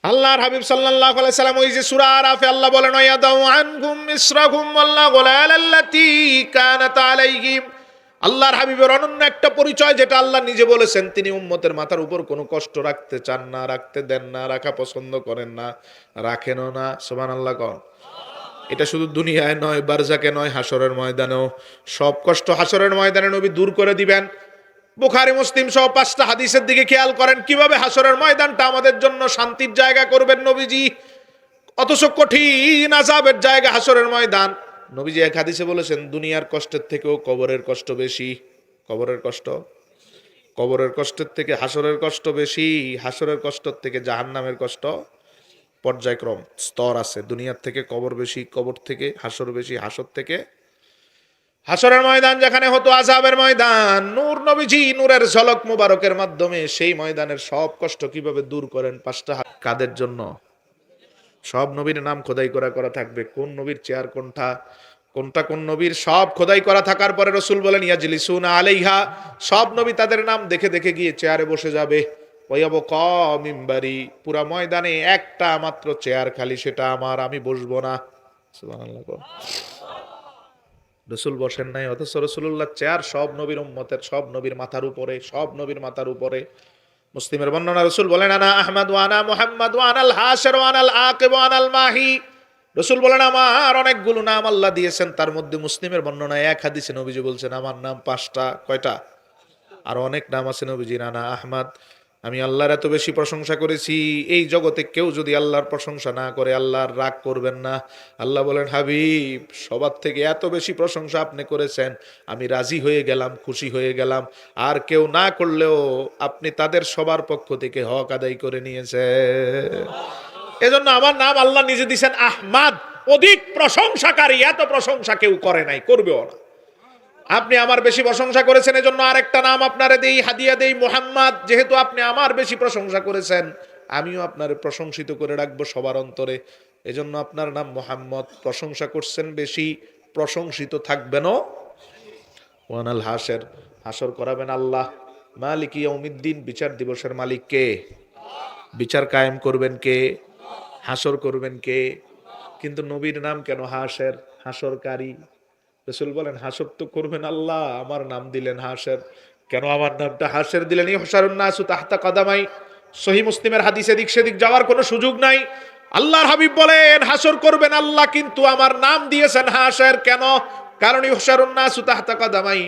আল্লাহর হাবিব সাল্লাল্লাহু আলাইহি সাল্লাম ওই যে সূরা আরাফে আল্লাহ বলেন, ইয়াদাউ আনকুম ইসরাকুম ওয়াল্লাহু আলাল্লাতী কানাত আলাইহিম। আল্লাহর হাবিবের অনন্য একটা পরিচয়, যেটা আল্লাহ নিজে বলেছেন, তিনি উম্মতের মাথার উপর কোনো কষ্ট রাখতে চান না, রাখতে দেন না, রাখা পছন্দ করেন না, রাখেনও না। সুবহানাল্লাহ কোন? এটা শুধু দুনিয়ায় নয়, বারজাকে নয়, হাসরের ময়দানেও সব কষ্ট হাসরের ময়দানে নবী দূর করে দিবেন। বুখারী মুসলিম সহ 5টা হাদিসের দিকে খেয়াল করেন, কিভাবে হাসরের ময়দানটা আমাদের জন্য শান্তির জায়গা করবেন নবীজি। অথচ কঠিন আযাবের জায়গা হাসরের ময়দান। নবীজি এক হাদিসে বলেছেন, দুনিয়ার কষ্টের থেকেও কবরের কষ্ট বেশি। কবরের কষ্টের থেকে হাসরের কষ্ট বেশি। হাসরের কষ্টের থেকে জাহান্নামের কষ্ট পর্যায়ক্রম স্তর আছে। দুনিয়ার থেকে কবর বেশি, কবর থেকে হাসর বেশি, হাসর থেকে হাসরের ময়দান যেখানে হতো আযাবের ময়দান, নূর নবীজি নূরের ঝলক মুবারকের মাধ্যমে সেই ময়দানের সব কষ্ট কিভাবে দূর করেন। 5টা কাদের জন্য? সব নবীর নাম খোদাই করা থাকবে, কোন নবীর চেয়ার কোনটা কোন নবীর সব খোদাই করা থাকার পরে রাসূল বলেন, ইয়াজলিসুনা আলাইহা। সব নবী তাদের নাম দেখে দেখে গিয়ে চেয়ারে বসে যাবে। ওয়ায়াবকা মিম্বারি, পুরা ময়দানে একটা মাত্র চেয়ার খালি, সেটা আমার, আমি বসবো না। সুবহানাল্লাহ। রসুল বসেন নাই, অথচ রসুল্লাহ চেয়ার সব নবীর উম্মতের, সব নবীর মাথার উপরে, সব নবীর মাথার উপরে। মুসলিমের বর্ণনা, রসুল বলেন, আনা আহমদ ওয়া আনা মুহাম্মদ ওয়া আনাল হাশির ওয়া আনাল আকিব ওয়া আনাল মাহি। রসুল বলেন, আমার অনেকগুলো নাম আল্লাহ দিয়েছেন, তার মধ্যে মুসলিমের বর্ণনায় এক হাদিসে নবীজি বলছেন, আমার নাম 5টা। কয়টা? আর অনেক নাম আছে নবীজির। আনা আহমদ, আমি আল্লাহর এত বেশি প্রশংসা করেছি, এই জগতে কেউ যদি আল্লাহর প্রশংসা না করে আল্লাহর রাগ করবেন না। আল্লাহ বলেন, হাবিব সবার থেকে এত বেশি প্রশংসা আপনি করেছেন, আমি রাজি হয়ে গেলাম, খুশি হয়ে গেলাম। আর কেউ না করলেও আপনি তাদের সবার পক্ষ থেকে হক আদায় করে নিয়েছেন। এজন্য আমার নাম আল্লাহ নিজে দিয়েছেন আহমদ, অধিক প্রশংসাকারী। এত প্রশংসা কেউ করে নাই, করবেও না। আপনি আমার বেশি প্রশংসা করেছেন, এজন্য আরেকটা নাম আপনারে দেই, হাদিয়া দেই, মুহাম্মদ। যেহেতু আপনি আমার বেশি প্রশংসা করেছেন, আমিও আপনার প্রশংসিত করে রাখবো সবার অন্তরে। এজন্য আপনার নাম মুহাম্মদ। প্রশংসা করছেন বেশি, প্রশংসিত থাকবেনও। ওয়ানাল হাসের, হাসর করাবেন আল্লাহ। মালিক ইয়াউমিদ্দিন, বিচার দিবসের মালিক কে? বিচার কায়েম করবেন কে? হাসর করবেন কে? কিন্তু নবীর নাম কেন হাসের? হাসরকারী। রাসূল বলেন হাসর তো করবেন আল্লাহ, আমার নাম দিলেন হাসের, কেন আমার নামটা হাসের দিলেন? ইহশারুন নাসু তাহতা কাদামাই, সহিহ মুসলিমের হাদিস, এদিক সেদিক যাওয়ার কোনো সুযোগ নাই। আল্লাহর হাবিব বলেন হাসর করবেন আল্লাহ, কিন্তু আমার নাম দিয়েছেন হাসের, কেন? কারণ ইহশারুন নাসু তাহতা কাদামাই,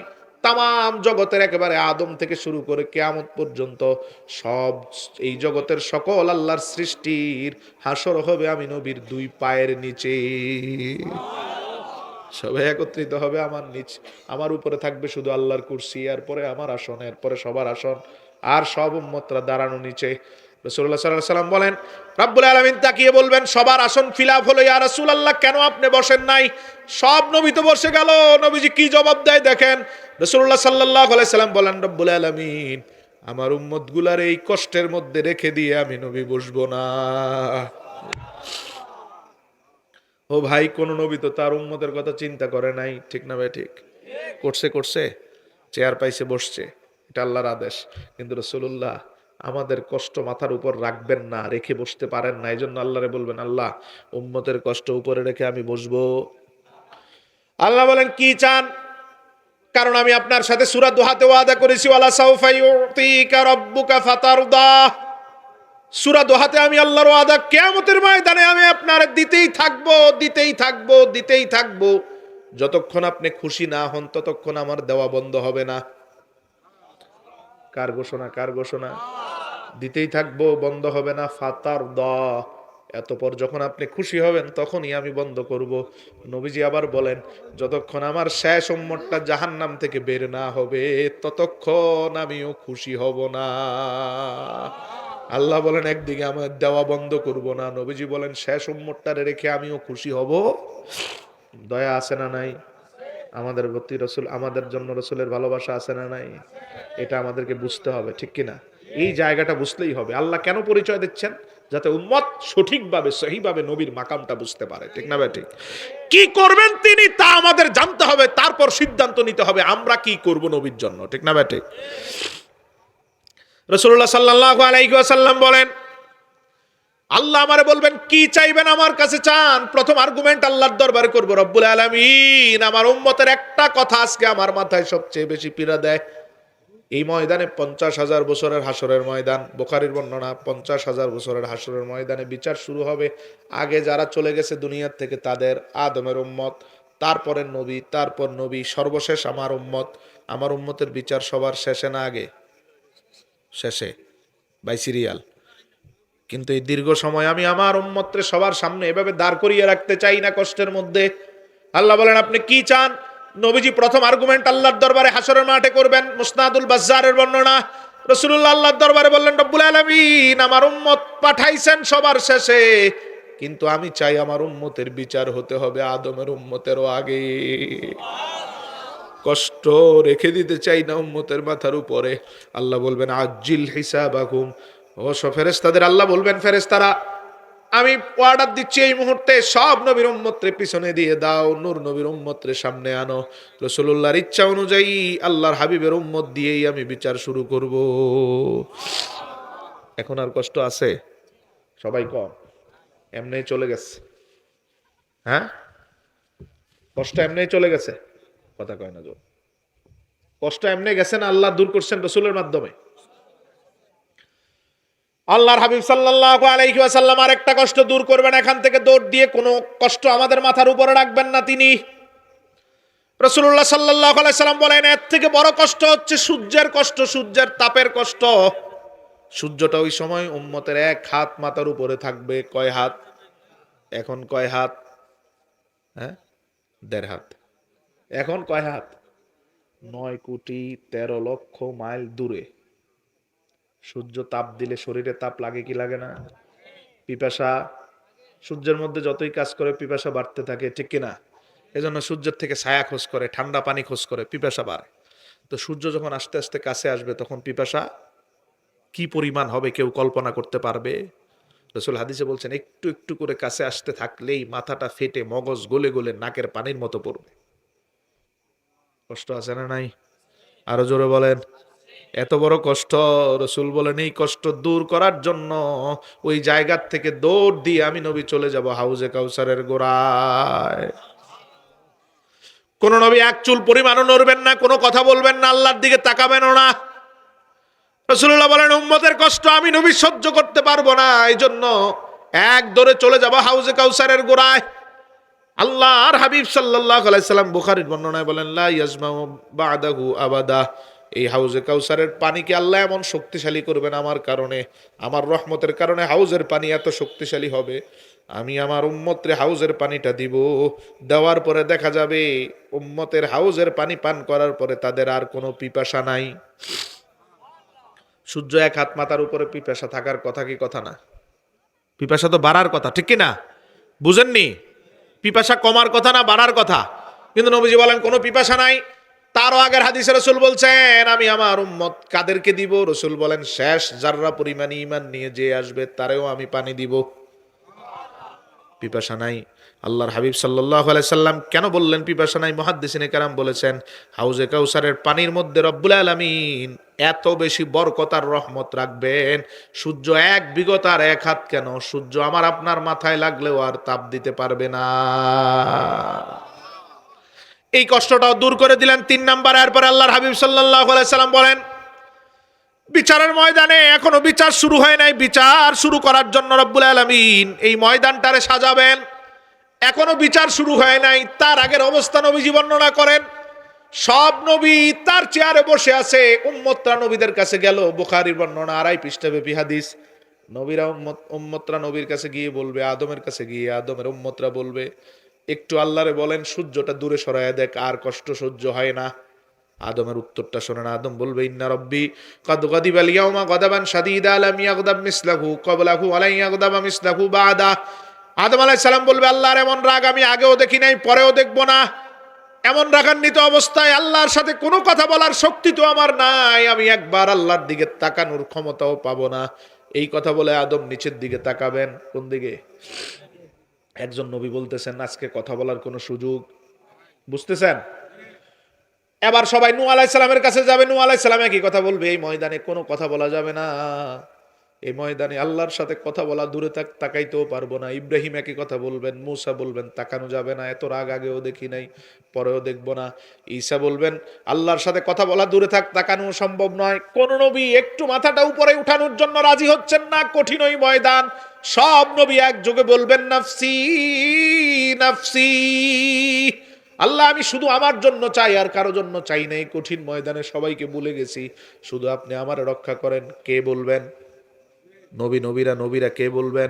তাম জগতের একেবারে আদম থেকে শুরু করে কিয়ামত পর্যন্ত সব এই জগতের সকল আল্লাহর সৃষ্টির হাসর হবে আমি নবীর দুই পায়ের নিচে। সবাই একত্রিত হবে আমার নিচে, আমার উপরে থাকবে শুধু আল্লাহর কুরসি, এরপরে আমার আসন, এরপরে সবার আসন, আর সব উম্মতরা দাঁড়ানো নিচে। রাসূলুল্লাহ সাল্লাল্লাহু আলাইহি ওয়াসাল্লাম বলেন রব্বুল আলামিন তাকিয়ে বলবেন সবার আসন ফিলাপ হলো, ইয়া রাসূলুল্লাহ কেন আপনি বসেন নাই? সব নবী তো বসে গেল। নবীজি কি জবাব দেয় দেখেন। রাসূলুল্লাহ সাল্লাল্লাহু আলাইহি ওয়াসাল্লাম বলেন রব্বুল আলামিন আমার উম্মতগুলার এই কষ্টের মধ্যে রেখে দিয়ে আমি নবী বসবো না। ও ভাই, কোন নবী তো তার উম্মতের কথা চিন্তা করে নাই, ঠিক না ভাই? ঠিক করছে, চেয়ার পাইছে বসছে, এটা আল্লাহর আদেশ। কিন্তু রাসূলুল্লাহ আমাদের কষ্ট মাথার উপর রাখবেন না, রেখে বসতে পারেন না, এই জন্য আল্লাহরে বলবেন আল্লাহ উম্মতের কষ্ট উপরে রেখে আমি বসবো। আল্লাহ বলেন কি চান? কারণ আমি আপনার সাথে সূরা দুহাতে ওয়াদা করেছি, ওয়ালা সাউফা ইউতিকা রাব্বুকা ফাতারদা। সূরা দোহাতে আমি আল্লাহর ওয়াদা, কিয়ামতের ময়দানে আমি আপনার দিতেই থাকবো। যতক্ষণ আপনি খুশি না হন ততক্ষণ আমার দেওয়া বন্ধ হবে না। কার ঘোষণা? দিতেই থাকবো, বন্ধ হবে না। ফাতারদা, এতপর যখন আপনি খুশি হবেন তখনই আমি বন্ধ করব। নবীজি আবার বলেন যতক্ষণ আমার শেষ উম্মতটা জাহান্নাম থেকে বের না হবে ততক্ষণ আমিও খুশি হব না। আল্লাহ বলেন একদিকে আমার দেওয়া বন্ধ করব না, নবীজি বলেন শেষ উম্মতটারে রেখে আমিও খুশি হব। দয়া আছে না নাই আমাদের প্রতি? রসুল, আমাদের জন্য রসুলের ভালোবাসা আছে না নাই? এটা আমাদেরকে বুঝতে হবে, ঠিক কিনা? এই জায়গাটা বুঝলেই হবে। আল্লাহ কেন পরিচয় দিচ্ছেন? যাতে উম্মত সঠিকভাবে সহিভাবে নবীর মাকামটা বুঝতে পারে, ঠিক না ভাই? ঠিক। কি করবেন তিনি তা আমাদের জানতে হবে, তারপর সিদ্ধান্ত নিতে হবে আমরা কি করব নবীর জন্য, ঠিক না ভাই? ঠিক। রাসূলুল্লাহ সাল্লাল্লাহু আলাইহি ওয়াসাল্লাম বলেন আল্লাহ আমারে বলবেন কি চাইবেন আমার কাছে চান। প্রথম আর্গুমেন্ট আল্লাহর দরবারে করব, রব্বুল আলামিন আমার উম্মতের একটা কথা আজকে আমার মাথায় সবচেয়ে বেশি পীড়া দেয়। এই ময়দানে 50,000 বছরের হাসরের ময়দান, বুখারীর বর্ণনা, 50,000 বছরের হাসরের ময়দানে বিচার শুরু হবে। আগে যারা চলে গেছে দুনিয়ার থেকে তাদের, আদমের উম্মত, তারপরে নবী, তারপর নবী, সর্বশেষ আমার উম্মত। আমার উম্মতের বিচার সবার শেষে না আগে? শেষে, বাই সিরিয়াল। কিন্তু এই দীর্ঘ সময় আমি আমার উম্মতরে সবার সামনে এভাবে দাঁড় করিয়ে রাখতে চাই না কষ্টের মধ্যে। আল্লাহ বলেন আপনি কি চান? নবীজি প্রথম আর্গুমেন্ট আল্লাহর দরবারে হাসরের মাঠে করবেন। মুসনাদুল বাজ্জারের বর্ণনা, রাসূলুল্লাহ আল্লাহর দরবারে বললেন রব্বুল আলামিন আমার উম্মত পাঠাইছেন সবার শেষে, কিন্তু আমি চাই আমার উম্মতের বিচার হতে হবে আদমের উম্মতেরও আগে। কষ্ট রেখে দিতে চাই না উম্মতের মাথার উপরে। আল্লাহ বলবেন আজ্জিল হিসাবাকুম। ও সব ফেরেশতাদের আল্লাহ বলবেন ফেরেশতারা আমি অর্ডার দিচ্ছি এই মুহূর্তে সব নবীর উম্মতরে পিছনে দিয়ে দাও, নূর নবীর উম্মতরে সামনে আনো। রাসূলুল্লাহর ইচ্ছা অনুযায়ী আল্লাহর হাবিবের উম্মত দিয়েই আমি বিচার শুরু করব। এখন আর কষ্ট আছে? সবাই কম, এমনি চলে গেছে। হ্যাঁ, কষ্ট এমনি চলে গেছে, কথা কয় না। কষ্ট এমনি গেছে না, আল্লাহ দূর করছেন রাসূলের মাধ্যমে। আল্লাহর হাবিব সাল্লাল্লাহু আলাইহি ওয়াসাল্লাম আরেকটা কষ্ট দূর করবেন, এখান থেকে দৌড় দিয়ে কোনো কষ্ট আমাদের মাথার উপরে রাখবেন না তিনি। রাসূলুল্লাহ সাল্লাল্লাহু আলাইহি সাল্লাম বলেন এর থেকে বড় কষ্ট হচ্ছে সূর্যের কষ্ট, সূর্যের তাপের কষ্ট। সূর্যটা ওই সময় উম্মতের এক হাত মাথার উপরে থাকবে। কয় হাত? এখন কয় হাত? হ্যাঁ, 1.5 হাত। এখন কয় হাত? 9,13,00,000 মাইল দূরে। সূর্য তাপ দিলে শরীরে তাপ লাগে কি লাগে না? পিপাসা, সূর্যের মধ্যে যতই কাজ করে পিপাসা বাড়তে থাকে, ঠিক কিনা? এজন্য সূর্যের থেকে ছায়া খোঁজ করে, ঠান্ডা পানি খোঁজ করে, পিপাসা বাড়ে। তো সূর্য যখন আস্তে আস্তে কাছে আসবে তখন পিপাসা কি পরিমাণ হবে কেউ কল্পনা করতে পারবে? রাসূল হাদিসে বলছেন একটু একটু করে কাছে আসতে থাকলেই মাথাটা ফেটে মগজ গলে গলে নাকের পানির মতো পড়বে। কষ্ট আছে না নাই? আরো জোরে বলেন। এত বড় কষ্ট, রাসূল বলেন এই কষ্ট দূর করার জন্য ওই জায়গার থেকে দৌড় দিয়ে আমি নবী চলে যাব হাউজে কাউসারের গোড়ায়। কোন নবী এক চুল পরিমাণও নড়বেন না, কোনো কথা বলবেন না, আল্লাহর দিকে তাকাবেনও না। রাসূলুল্লাহ বলেন উম্মতের কষ্ট আমি নবী সহ্য করতে পারবো না, এই জন্য এক দৌড়ে চলে যাব হাউজে কাউসারের গোড়ায়। আল্লাহর হাবিব সাল্লাল্লাহু আলাইহি সাল্লাম বুখারীর বর্ণনায় বলেন লা ইয়াজমাউ বাদাহু আবাদা, এই হাউজে কাউসারের পানিকে আল্লাহ এমন শক্তিশালী করবেন আমার কারণে, আমার রহমতের কারণে হাউজের পানি এত শক্তিশালী হবে, আমি আমার উম্মতরে হাউজের পানিটা দিব, দেওয়ার পরে দেখা যাবে উম্মতের হাউজের পানি পান করার পরে তাদের আর কোনো পিপাসা নাই। সূর্য এক হাত মাথার উপরে পিপাসা থাকার কথা কি কথা না? পিপাসা তো বাড়ার কথা, ঠিক কি না? বুঝেননি? পিপাসা কমার কথা না বাড়ার কথা। কিন্তু নবীজি বলেন কোনো পিপাসা নাই। তারও আগের হাদিসে রাসূল বলছেন আমি আমার উম্মত কাদেরকে দিব? রাসূল বলেন শেষ জাররা পরিমাণ ঈমান নিয়ে যে আসবে তারেও আমি পানি দিব। পিপাসা নাই। আল্লাহর হাবিব সাল্লাল্লাহু আলাইহি সাল্লাম কেন বললেন পিপাসা নাই? মুহাদ্দিসিনে কেরাম বলেছেন হাউজে কাউসারের পানির মধ্যে রব্বুল আলামিন এত বেশি বরকত আর রহমত রাখবেন, সূর্য এক বিগত আর এক হাত কেন, সূর্য আমার আপনার মাথায় লাগলেও আর তাপ দিতে পারবে না। এই কষ্টটাও দূর করে দিলেন। 3 নাম্বার, এরপর আল্লাহর হাবিব সাল্লাল্লাহু আলাইহি সাল্লাম বলেন বিচারের ময়দানে এখনো বিচার শুরু হয় নাই, বিচার শুরু করার জন্য রব্বুল আলামিন এই ময়দানটারে সাজাবেন। এখনো বিচার শুরু হয় নাই, তার আগের অবস্থা নবীজি বর্ণনা করেন। সব নবী তার চেয়ারে বসে আছে, উম্মতরা নবীদের কাছে গেল। বুখারীর বর্ণনা 2.5 পৃষ্ঠাব্যাপী হাদিস। নবীরা উম্মতরা নবীর কাছে গিয়ে বলবে, আদমের কাছে গিয়ে আদমের উম্মতরা বলবে একটু আল্লাহরে বলেন সূর্যটা দূরে সরায়া দেখ, আর কষ্ট সহ্য হয় না। আদমের উত্তরটা শোনেন। আদম বলবে ইন্না রব্বি কাদ গাদিবা আল-ইয়াওমা গাদাবান শাদীদা লাম ইয়াগদাব মিসলাহু ক্বাবলাহু ওয়া লা ইয়াগদাবা মিসলাহু বাদা। আদম আলাইহিস সালাম বলবে আল্লাহর এমন রাগ আমি আগেও দেখি নাই, পরেও দেখব না। এমন রাগান্বিত অবস্থায় আল্লাহর সাথে কোনো কথা বলার শক্তি তো আমার নাই, আমি একবার আল্লাহর দিকে তাকানোর ক্ষমতাও পাবো না। এই কথা বলে আদম নিচের দিকে তাকাবেন। কোন দিকে? একজন নবী বলতেছেন আজকে কথা বলার কোনো সুযোগ, বুঝতেছেন? এবার সবাই নূহ আলাইহিস সালামের কাছে যাবে। নূহ আলাইহিস সালাম একই কথা বলবে, এই ময়দানে কোনো কথা বলা যাবে না, এই ময়দানে আল্লাহর সাথে কথা বলা দূরে তাকাইতেও পারবো না। ইব্রাহিম একই কথা বলবেন, মূসা বলবেন তাকানো যাবে না, এত রাগ আগেও দেখি নাই, পরেও দেখবো না। ঈসা বলবেন আল্লাহর সাথে কথা বলা দূরে তাকানো সম্ভব নয়। কোন নবী একটু মাথাটা উপরে উঠানোর জন্য রাজি হচ্ছেন না, কঠিন ওই ময়দান। সব নবী একযোগে বলবেন নাফসি নাফসি, আল্লাহ আমি শুধু আমার জন্য চাই, আর কারো জন্য চাই না। এই কঠিন ময়দানে সবাইকে ভুলে গেছি, শুধু আপনি আমারে রক্ষা করেন। কে বলবেন? নবীরা কে বলবেন?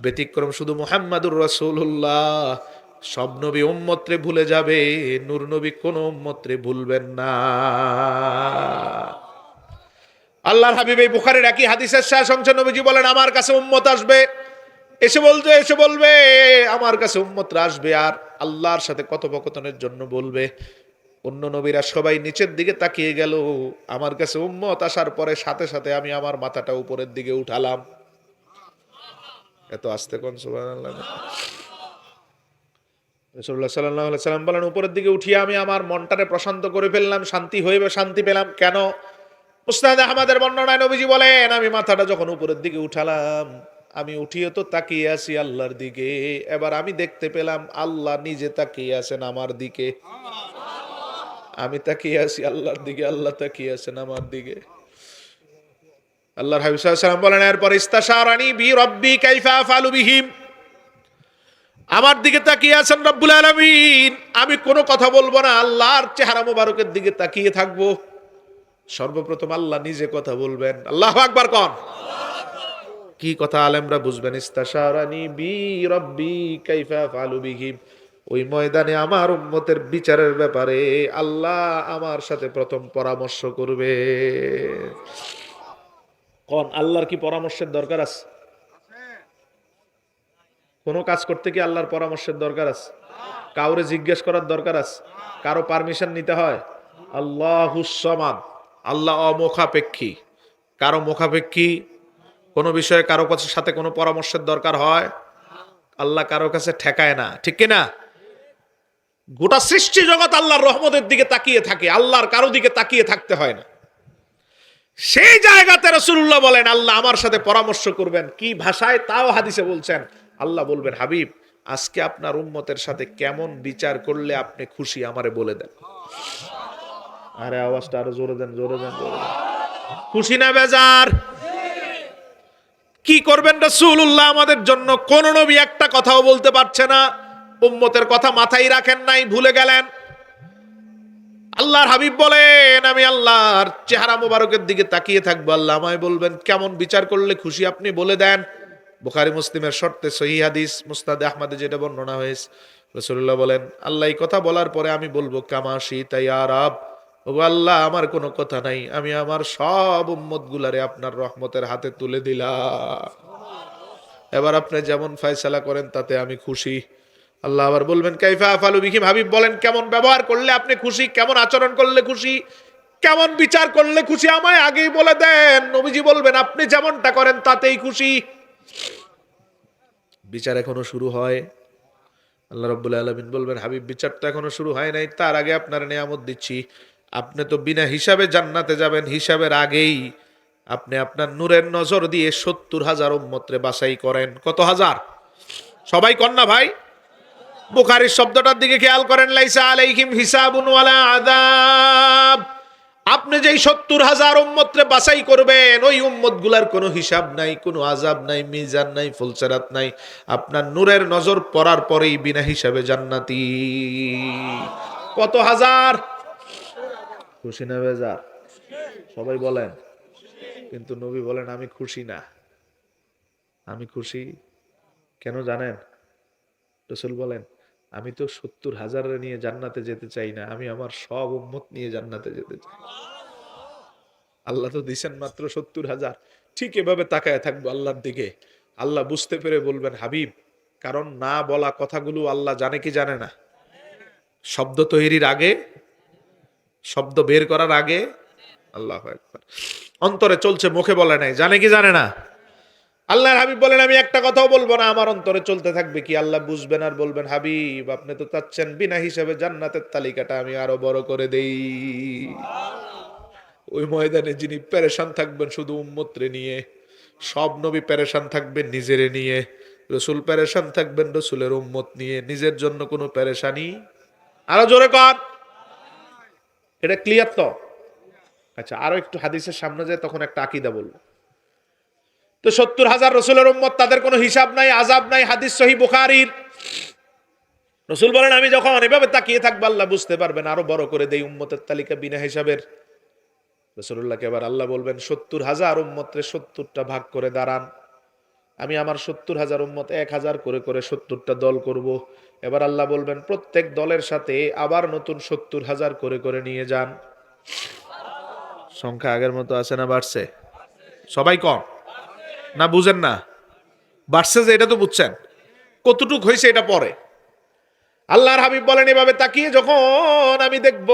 ব্যতিক্রম শুধু মুহাম্মাদুর রাসূলুল্লাহ। সব নবী উম্মতরে ভুলে যাবে, নূর নবী কোন উম্মতরে ভুলবেন না। আল্লাহর হাবিব এই বুখারীর একই হাদিসের শেষ অংশে নবীজি বলেন আমার কাছে উম্মত আসবে, এসে বলবে আমার কাছে উম্মতরা আসবে আর আল্লাহর সাথে কথোপকথনের জন্য বলবে। অন্য নবীরা সবাই নিচের দিকে তাকিয়ে গেল, আমার কাছে উম্মত আসার পরে সাথে সাথে আমি আমার মাথাটা উপরের দিকে উঠালাম। এত আস্তে কোন সুবহানাল্লাহ। রাসূলুল্লাহ সাল্লাল্লাহু আলাইহি সাল্লাম বলেন উপরের দিকে উঠিয়ে আমি আমার মনটারে প্রশান্ত করে ফেললাম, শান্তি পেলাম। কেন? মুসনাদ আহমদের বর্ণনায় নবীজি বলেন আমি মাথাটা যখন উপরের দিকে উঠালাম, আমি উঠিয়ে তো তাকিয়ে আছি আল্লাহর দিকে, এবার আমি দেখতে পেলাম আল্লাহ নিজে তাকিয়ে আছেন আমার দিকে। আমি তাকিয়ে আছি আল্লাহর দিকে, আল্লাহ তাকিয়ে আছেন আমার দিকে। আল্লাহর হাবিব সাল্লাল্লাহু আলাইহি ওয়াসাল্লাম বলেন এরপর ইস্তাশারানি বি রব্বি কাইফা আফআলু বিহিম, আমার দিকে তাকিয়ে আছেন রব্বুল আলামিন, আমি কোনো কথা বলবো না, আল্লাহর চেহারা মোবারকের দিকে তাকিয়ে থাকবো। সর্বপ্রথম আল্লাহ নিজে কথা বলবেন। আল্লাহু আকবার কোন? কি কথা আলেমরা বুঝবেন? ইস্তাশারানি বি রব্বি কাইফা আফআলু বিহিম, ওই ময়দানে আমার উম্মতের বিচারের ব্যাপারে আল্লাহ আমার সাথে প্রথম পরামর্শ করবে। কোন আল্লাহর কি পরামর্শের দরকার আছে? কোন কাজ করতে কি আল্লাহর পরামর্শের দরকার আছে? কাউরে জিজ্ঞেস করার দরকার আছে? কারো পারমিশন নিতে হয়? আল্লাহুস সামাদ, আল্লাহ অমুখাপেক্ষী। কারো মুখাপেক্ষী কোন বিষয়ে কারো সাথে কোনো পরামর্শের দরকার হয়? আল্লাহ কারো কাছে ঠেকায় না, ঠিক কিনা? গোটা সৃষ্টি জগৎ আল্লাহর রহমতের দিকে তাকিয়ে থাকে, আল্লাহর কারো দিকে তাকিয়ে থাকতে হয় না। সেই জায়গাতে রাসূলুল্লাহ বলেন আল্লাহ আমার সাথে পরামর্শ করবেন। কি ভাষায় তাও হাদিসে বলছেন। আল্লাহ বলবেন হাবিব আজকে আপনার উম্মতের সাথে কেমন বিচার করলে আপনি খুশি আমারে বলে দেন। আরে আওয়াজটা আরো জোরে দেন, জোরে দেন, জোরে দেন। খুশি না বেজার? কি করবেন রাসূলুল্লাহ আমাদের জন্য? কোন নবী একটা কথাও বলতে পারছে না, উম্মতের কথা মাথায় রাখেন নাই, ভুলে গেলেন। আল্লাহর হাবিব বলেন, আমি আল্লাহর চেহারা মোবারকের দিকে তাকিয়ে থাকবো, আল্লাহ আমায় বলবেন কেমন বিচার করলে খুশি আপনি বলে দেন। বুখারী মুসলিমের শর্তে সহিহ হাদিস, মুসনাদে আহমদে যেটা বর্ণনা হয়েছে, রাসূলুল্লাহ বলেন, আল্লাহ এই কথা বলার পরে আমি বলবো, কামা শিতা ইয়া রাব, ও আল্লাহ আমার কোনো কথা নাই, আমি আমার সব উম্মত গুলারে আপনার রহমতের হাতে তুলে দিলাম, এবার আপনি যেমন ফয়সালা করেন তাতে আমি খুশি। আল্লাহ আবার বলবেন, কাইফা আফালু বিহিম, হাবিব বলেন কেমন ব্যবহার করলে আপনি খুশি, কেমন আচরণ করলে খুশি, কেমন বিচার করলে খুশি আমায় আগেই বলে দেন। নবীজি বলবেন, আপনি যেমনটা করেন তাতেই খুশি। বিচার এখনো শুরু হয়। আল্লাহ রাব্বুল আলামিন বলবেন, হাবিব বিচার তো এখনো শুরু হয় নাই, তার আগে আপনার নিয়ামত দিচ্ছি, আপনি তো বিনা হিসাবে জান্নাতে যাবেন, হিসাবের আগেই আপনি আপনার নূরের নজর দিয়ে ৭০,০০০ উম্মতরে বাছাই করেন। কত হাজার? সবাই কন না ভাই। বুখারীর শব্দটার দিকে খেয়াল করেন, লাইসা আলাইহিম হিসাবুন ওয়ালা আযাব। আপনি যেই ৭০,০০০ উম্মতরে বাছাই করবেন, ওই উম্মতগুলার কোনো হিসাব নাই, কোনো আযাব নাই, মিজান নাই, ফুলসেরাত নাই, আপনার নূরের নজর পড়ার পরেই বিনা হিসাবে জান্নাতি। কত হাজার? খুশি না বেজার? সবাই বলেন। কিন্তু নবী বলেন, আমি খুশি না। আমি খুশি কেন জানেন? রাসূল বলেন, আমি তো ৭০,০০০ নিয়ে জান্নাতে যেতে চাই না, আমি আমার সব উম্মত নিয়ে জান্নাতে যেতে চাই। আল্লাহ তো দিছেন মাত্র ৭০,০০০, ঠিক এভাবে তাকায় থাকবো আল্লাহর দিকে। আল্লাহ বুঝতে পেরে বলবেন, হাবিব, কারণ না বলা কথাগুলো আল্লাহ জানে কি জানে না? শব্দ তৈরির আগে, শব্দ বের করার আগে, আল্লাহু আকবার, অন্তরে চলছে, মুখে বলে নাই, জানে কি জানে না? আল্লাহর হাবিব বলেন, আমি একটা কথাও বলবো না, আমার অন্তরে চলতে থাকবে কি? আল্লাহ বুঝবেন আর বলবেন, হাবিব আপনি তো চাচ্ছেন বিনা হিসাবে জান্নাতের তালিকাটা আমি আরো বড় করে দেই। ওই ময়দানে যিনি পেরেশান থাকবেন শুধু উম্মতরে নিয়ে, সব নবী পেরেশান থাকবেন নিজেরে নিয়ে, রসুল পেরেশান থাকবেন রসুলের উম্মত নিয়ে, নিজের জন্য কোনো পেরেশানি। আরো জোরে কর, এটা ক্লিয়ার তো? আচ্ছা, আরো একটু হাদিসের সামনে যায়, তখন একটা আকীদা বলবো। তো ৭০,০০০ রসুলের উম্মত, তাদের কোনো হিসাব নাই, আযাব নাই। হাদিস সহিহ বুখারীর। রসুল বলেন, আমি যখন এভাবে তাকিয়ে থাকবো, আল্লাহ বুঝতে পারবেন আরো বড় করে দেই উম্মতের তালিকা বিনা হিসাবের। রাসূলুল্লাহকে এবার আল্লাহ বলবেন, ৭০,০০০ উম্মতরে ৭০টা ভাগ করে দাঁড়ান, আমি আমার ৭০,০০০ উম্মত ১,০০০ করে করে ৭০টা দল করব। এবার আল্লাহ বলবেন, প্রত্যেক দলের সাথে আবার নতুন ৭০,০০০ করে করে নিয়ে যান। সংখ্যা আগের মতো আছে না বাড়ছে? সবাই কম না, বুঝেন না? বাড়ছে যে এটা তো বুঝছেন, কতটুক হয়েছে এটা পরে। আল্লাহর হাবিব বলেন, এভাবে তাকিয়ে যখন আমি দেখব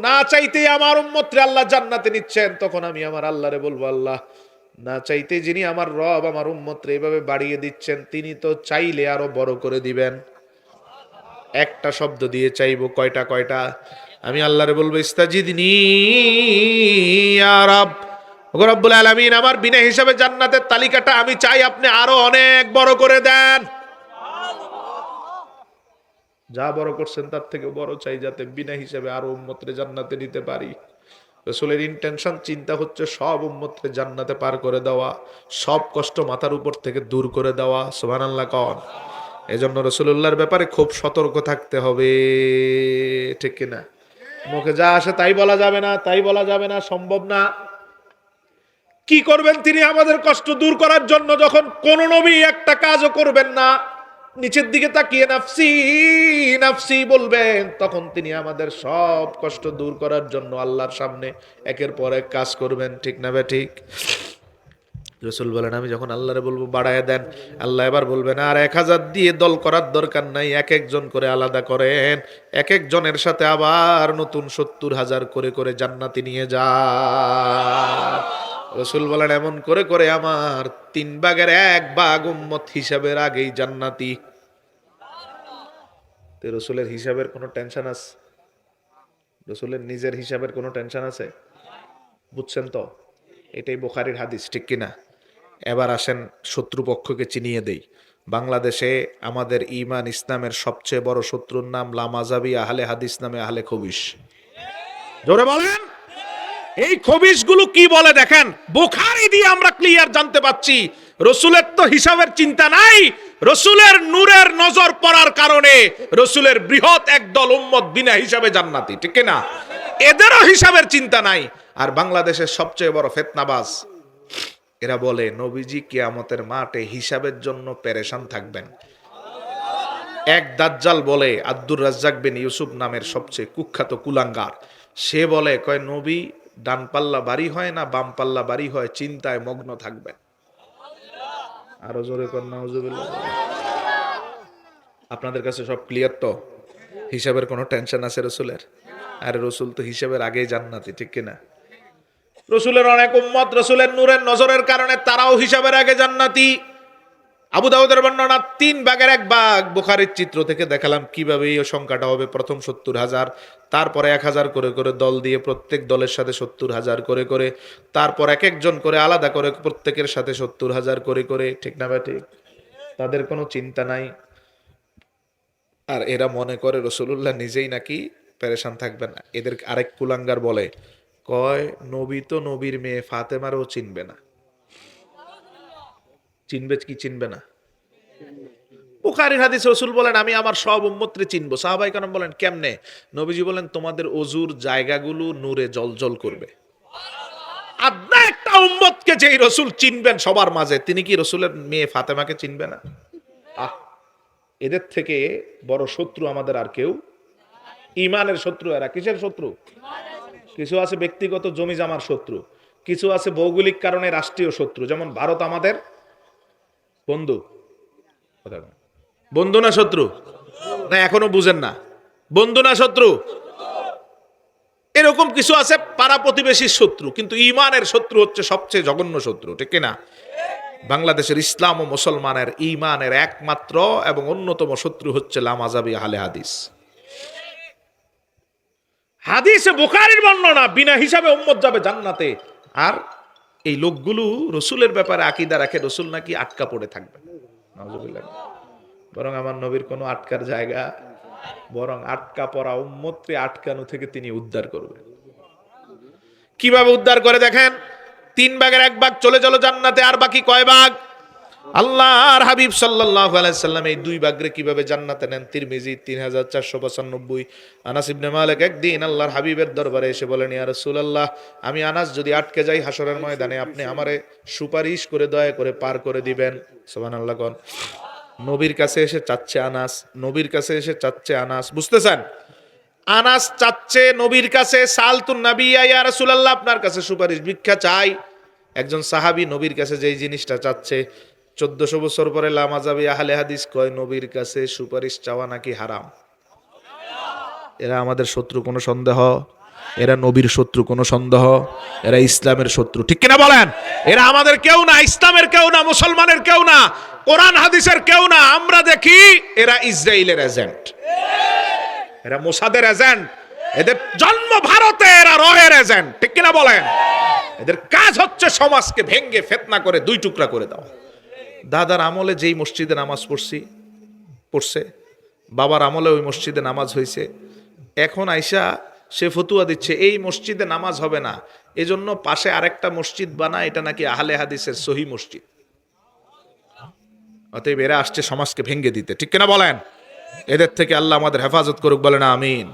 না চাইতে আমার উম্মতরে আল্লাহ জান্নাতে নিচ্ছেন, তখন আমি আমার আল্লাহরে বলবো, আল্লাহ না চাইতে যিনি আমার রব আমার উম্মতরে এভাবে বাড়িয়ে দিচ্ছেন, তিনি তো চাইলে আরো বড় করে দিবেন। একটা শব্দ দিয়ে চাইবো, কয়টা কয়টা? আমি আল্লাহরে বলবো, ইস্তাজিদনি ইয়া রাব, ওগো রব্বুল আলামিন, আমার বিনা হিসাবে জান্নাতের তালিকাটা আমি চাই আপনি আরো অনেক বড় করে দেন। যা বড় করছেন তার থেকে বড় চাই, যাতে বিনা হিসাবে আরো উম্মতরে জান্নাতে নিতে পারি। রাসূলের ইন্টেনশন, চিন্তা হচ্ছে সব উম্মতরে জান্নাতে পার করে দেওয়া, সব কষ্ট মাথার উপর থেকে দূর করে দেওয়া। সুবহানাল্লাহ কন। এজন্য রাসূলুল্লাহর ব্যাপারে খুব সতর্ক থাকতে হবে, ঠিক কিনা? মুখে যা আসে তাই বলা যাবে না, তাই বলা যাবে না, সম্ভব না। কি করবেন তিনি আমাদের কষ্ট দূর করার জন্য? যখন কোন নবী একটা কাজও করবেন না, নিচের দিকে তাকিয়ে নাফসি নাফসি বলবেন, তখন তিনি আমাদের সব কষ্ট দূর করার জন্য আল্লাহর সামনে একের পর এক কাজ করবেন, ঠিক না বে ঠিক? রাসূল বলেন, আমি যখন আল্লাহরে বলবো বাড়ায় দেন, আল্লাহ এবার বলবেন, আর ১,০০০ দিয়ে দল করার দরকার নাই, এক একজন করে আলাদা করেন, এক একজনের সাথে আবার নতুন ৭০,০০০ করে করে জান্নাতি নিয়ে যান। রাসূল বলেন, এমন করে করে আমার ৩ ভাগের ১ ভাগ উম্মত হিসাবের আগেই জান্নাতি। তো রাসূলের হিসাবের কোনো টেনশন আছে? রাসূলের নিজের হিসাবের কোনো টেনশন আছে? বুঝছেন তো? এটাই বুখারীর হাদিস, ঠিক কিনা? এবার আসেন শত্রুপক্ষকে চিনিয়ে দেই। বাংলাদেশে আমাদের ঈমান ইসলামের সবচেয়ে বড় শত্রুর নাম লামাজাবি আহলে হাদিস নামে আহলে খবিশ। জোরে বলেন, এই খবিশগুলো কি বলে দেখেন। বুখারী দিয়ে আমরা ক্লিয়ার জানতে পাচ্ছি রসুলের তো হিসাবের চিন্তা নাই। রসুলের নূরের নজর পড়ার কারণে রসুলের বৃহৎ একদল উম্মত বিনা হিসাবে জান্নাতি, ঠিক না? এদেরও হিসাবের চিন্তা নাই। আর বাংলাদেশের সবচেয়ে বড় ফিতনাবাজ এরা বলে নবীজি কিয়ামতের মাঠে হিসাবের জন্য পেরেশান থাকবেন। এক দাজ্জাল বলে, আব্দুর রাজ্জাক বিন ইউসুফ নামের সবচেয়ে কুখ্যাত কুলাঙ্গার, সে বলে কয় নবী ডান পাল্লা বাড়ি হয় না বাম পাল্লা বাড়ি হয়, চিন্তায় মগ্ন থাকবেন। আরো জোরে কর নাউজুবিল্লাহ। আপনাদের কাছে সব ক্লিয়ার তো? হিসাবের কোনো টেনশন আছে রসুলের? আরে রসুল তো হিসাবের আগেই জান্নাতি, ঠিক কিনা? রসুলের অনেক উম্মত রসুলের নূরের নজরের কারণে তারাও হিসাবের আগে জান্নাতি। আবু দাউদের বর্ণনা 3 ভাগের 1 ভাগ। বুখারীর চিত্র থেকে দেখালাম কিভাবে এই সংখ্যাটা হবে। প্রথম 70,000, তারপরে 1,000 করে করে দল দিয়ে প্রত্যেক দলের সাথে 70,000 করে করে, তারপর এক একজন করে আলাদা করে প্রত্যেকের সাথে 70,000 করে করে, ঠিক না ভাই? ঠিক। তাদের কোনো চিন্তা নাই। আর এরা মনে করে রাসূলুল্লাহ নিজেই নাকি পেরেশান থাকবেন না। এদের আরেক কুলাঙ্গার বলে, কয় নবী তো নবীর মেয়ে ফাতেমারও চিনবে না। চিনবে কি চিনবে না? বুখারীর হাদিস রাসূল বলেন আমি আমার সব উম্মতরে চিনবো। সাহাবায়ে কেরাম বলেন কেমনে? নবীজি বলেন তোমাদের ওযুর জায়গাগুলো নূরে জ্বলজ্বল করবে। আদনা একটা উম্মতকে যেই রাসূল চিনবেন সবার মাঝে, তিনি কি রাসূলের মেয়ে ফাতেমাকে চিনবে না? এদের থেকে বড় শত্রু আমাদের আর কেউ। ঈমানের শত্রু এরা। কিসের শত্রু? কিছু আছে ব্যক্তিগত জমি জামার শত্রু, কিছু আছে ভৌগোলিক কারণে রাষ্ট্রীয় শত্রু। যেমন ভারত আমাদের বন্ধু। বন্ধু না শত্রু? না এখনো বুঝেন না? বন্ধু না শত্রু? এরকম কিছু আছে পাড়া প্রতিবেশীর শত্রু, কিন্তু ঈমানের শত্রু হচ্ছে সবচেয়ে জঘন্য শত্রু, ঠিক না? বাংলাদেশের ইসলাম ও মুসলমানের ঈমানের একমাত্র এবং অন্যতম শত্রু হচ্ছে লামাজাবি আহলে হাদিস। হাদিসে বুখারীর বর্ণনা বিনা হিসাবে উম্মত যাবে জান্নাতে। আর এই লোকগুলো রসুলের ব্যাপারে আকীদা রাখে রসুল নাকি আটকা পড়ে থাকবে। নাউজুবিল্লাহ। বরং আমার নবীর কোনো আটকার জায়গা, বরং আটকা পড়া উম্মতকে আটকানো থেকে তিনি উদ্ধার করবেন। কিভাবে উদ্ধার করে দেখেন। 3 ভাগের 1 ভাগ চলে চলো জান্নাতে, আর বাকি কয় ভাগ? আল্লাহর হাবিব সাল্লাল্লাহু আলাইহি সাল্লাম এই 2 ভাগরে কিভাবে জান্নাতে নেন। তিরমিজি 3495। আনাস ইবনে মালিক একদিন আল্লাহর হাবিবের দরবারে এসে বলেন, ইয়া রাসূলুল্লাহ, আমি আনাস যদি আটকে যাই হাসরের ময়দানে, আপনি আমারে সুপারিশ করে দয়া করে পার করে দিবেন। সুবহানাল্লাহ কোন। নবীর কাছে এসে চাচ্ছে আনাস, নবীর কাছে এসে চাচ্ছে আনাস। বুঝতেছেন? আনাস চাচ্ছে নবীর কাছে, সালতুন নবী ইয়া রাসূলুল্লাহ, আপনার কাছে সুপারিশ ভিক্ষা চাই। একজন সাহাবী নবীর কাছে যেই জিনিসটা চাচ্ছে, 1400 বছর পরে লামাজাবি আহলে হাদিস কয় নবীর কাছে সুপারিশ চাওয়া নাকি হারাম। এরা আমাদের শত্রু কোনো সন্দেহ? এরা নবীর শত্রু কোনো সন্দেহ? এরা ইসলামের শত্রু, ঠিক কিনা বলেন? এরা আমাদের কেউ না, ইসলামের কেউ না, মুসলমানের কেউ না, কোরআন হাদিসের কেউ না। আমরা দেখি এরা ইসরায়েলের এজেন্ট, এরা মোসাদের এজেন্ট। এদের জন্ম ভারতে, এরা রয়ের এজেন্ট, ঠিক কিনা বলেন? এদের কাজ হচ্ছে সমাজকে ভেঙ্গে ফিতনা করে 2 টুকরা করে দাও। দাদার আমলে যেই মসজিদে নামাজ পড়ছে, বাবার আমলে ওই মসজিদে নামাজ হয়েছে। এখন আইসা সে ফতুয়া দিচ্ছে এই মসজিদে নামাজ হবে না, এজন্য পাশে আরেকটা মসজিদ বানা, এটা নাকি আহলে হাদিসের সহি মসজিদ। অতএব এরা আসছে সমাজকে ভেঙ্গে দিতে, ঠিক কিনা বলেন? এদের থেকে আল্লাহ আমাদের হেফাজত করুক, বলেন আমিন।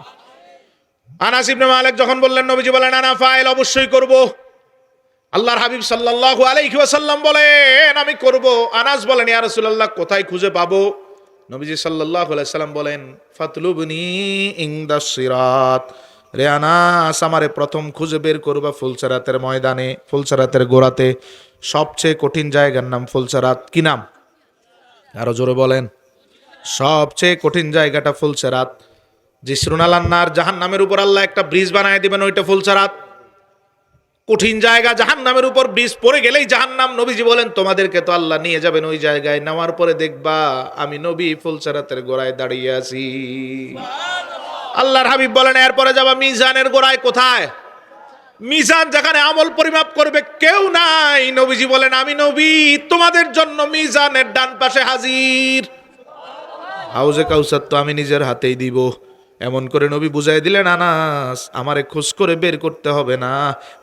আনাস ইবনে মালিক যখন বললেন, নবীজি বলেন আনা ফাইল, অবশ্যই করব। আল্লাহর হাবিব সাল্লাল্লাহু আলাইহি ওয়াসাল্লাম বলেন আমি করব। আনাস বলেন ইয়া রাসূলুল্লাহ, কোথায় খুঁজে পাবো? নবীজি সাল্লাল্লাহু আলাইহি ওয়াসাল্লাম বলেন ফাতলুবনি ইনদাস সিরাত। রে আনাস, আমারে প্রথম খুঁজে বের করবা ফুলসিরাতের ময়দানে, ফুলসিরাতের গোড়াতে। সবচেয়ে কঠিন জায়গার নাম ফুলসিরাত। কি নাম? আরো জোরে বলেন। সবচেয়ে কঠিন জায়গাটা ফুলসিরাত। জিসরুন আলান নার, জাহান্নামের উপর আল্লাহ একটা ব্রিজ বানায় দিবেন, ওইটা ফুলসিরাত। কঠিন জায়গা, জাহান্নামের উপর ব্রিজ পড়ে গেলেই জাহান্নাম। নবীজি বলেন তোমাদেরকে তো আল্লাহ নিয়ে যাবেন ওই জায়গায়, নেওয়ার পরে দেখবা আমি নবী ফুলসিরাতের গোড়ায় দাঁড়িয়ে আছি। আল্লাহর হাবিব বলেন এরপরে যাবা মিজানের গোড়ায়। কোথায়? মিজান যেখানে আমল পরিমাপ করবে কেউ নাই, নবীজি বলেন আমি নবী তোমাদের জন্য মিজানের ডান পাশে হাজির। হাউজে কাউসার তো আমি নিজের হাতেই দিব। এমন করে নবী বুঝাই দিলেন, আনাস আমারে খোঁজ করে বের করতে হবে না,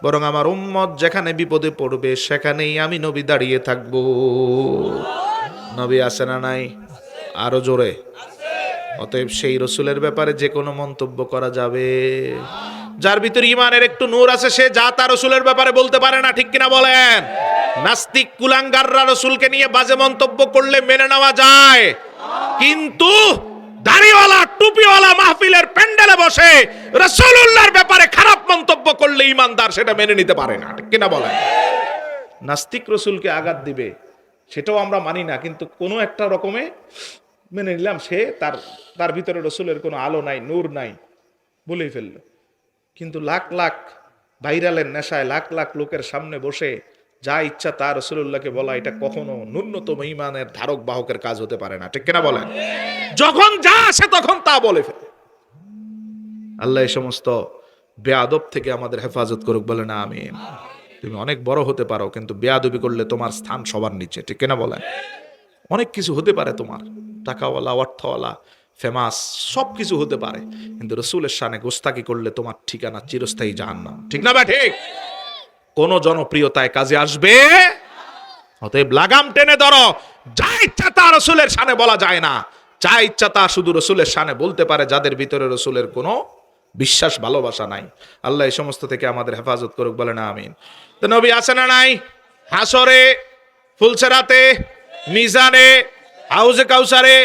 বরং আমার উম্মত যেখানে বিপদে পড়বে সেখানেই আমি নবী দাঁড়িয়ে থাকব। নবী আছে না নাই? আরো জোরে। অতএব সেই রসুলের ব্যাপারে যে কোনো মন্তব্য করা যাবে। যার ভিতর ইমানের একটু নূর আছে সে যা তা রসুলের ব্যাপারে বলতে পারে না, ঠিক কিনা বলেন? নাস্তিক কুলাঙ্গাররা রসুলকে নিয়ে বাজে মন্তব্য করলে মেনে নেওয়া যায়, কিন্তু দাড়িওয়ালা টুপিওয়ালা মাহফিলের প্যান্ডেলে বসে রাসূলুল্লাহর ব্যাপারে খারাপ মন্তব্য করলে ইমানদার সেটা মেনে নিতে পারে না, ঠিক কিনা বলেন? নাস্তিক রসুলকে আঘাত দিবে সেটাও আমরা মানি না, কিন্তু কোনো একটা রকমে মেনে নিলাম সে তার ভিতরে রসুলের কোনো আলো নাই, নূর নাই, বলেই ফেললো। কিন্তু লাখ লাখ ভাইরালের নেশায় লাখ লাখ লোকের সামনে বসে যা ইচ্ছা তা রাসূলুল্লাহকে বলা, এটা কখনো ন্যূনতম ঈমানের ধারক বাহকের কাজ হতে পারে না, ঠিক কিনা বলেন? যখন যা আসে তখন তা বলে ফেলে। আল্লাহ এই সমস্ত বেয়াদব থেকে আমাদের হেফাজত করুক, বলে না আমিন। তুমি অনেক বড় হতে পারো, কিন্তু বেয়াদবি করলে তোমার স্থান সবার নিচে, ঠিক কিনা বলেন? অনেক কিছু হতে পারে তোমার, টাকাওয়ালা, অর্থওয়ালা, ফেমাস, সব কিছু হতে পারে, কিন্তু রসুলের শানে গোস্তাকি করলে তোমার ঠিকানা চিরস্থায়ী জাহান্নাম, ঠিক না? ঠিক। কোন জনপ্রিয়তায় কাজে আসবে? অতএব লাগাম টেনে ধরো। যা ইচ্ছা তা রসুলের শানে বলা যায় না, যা ইচ্ছা তা শুধু রসুলের শানে বলতে পারে যাদের ভিতরে রসুলের কোনো বিশ্বাস ভালোবাসা নাই। আল্লাহ এই সমস্ত থেকে আমাদের হেফাজত করুক, বলে না আমিন। তো নবী আছে না নাই? হাসরে, ফুলসেরাতে, মিজানে, হাউজে কাউসারে,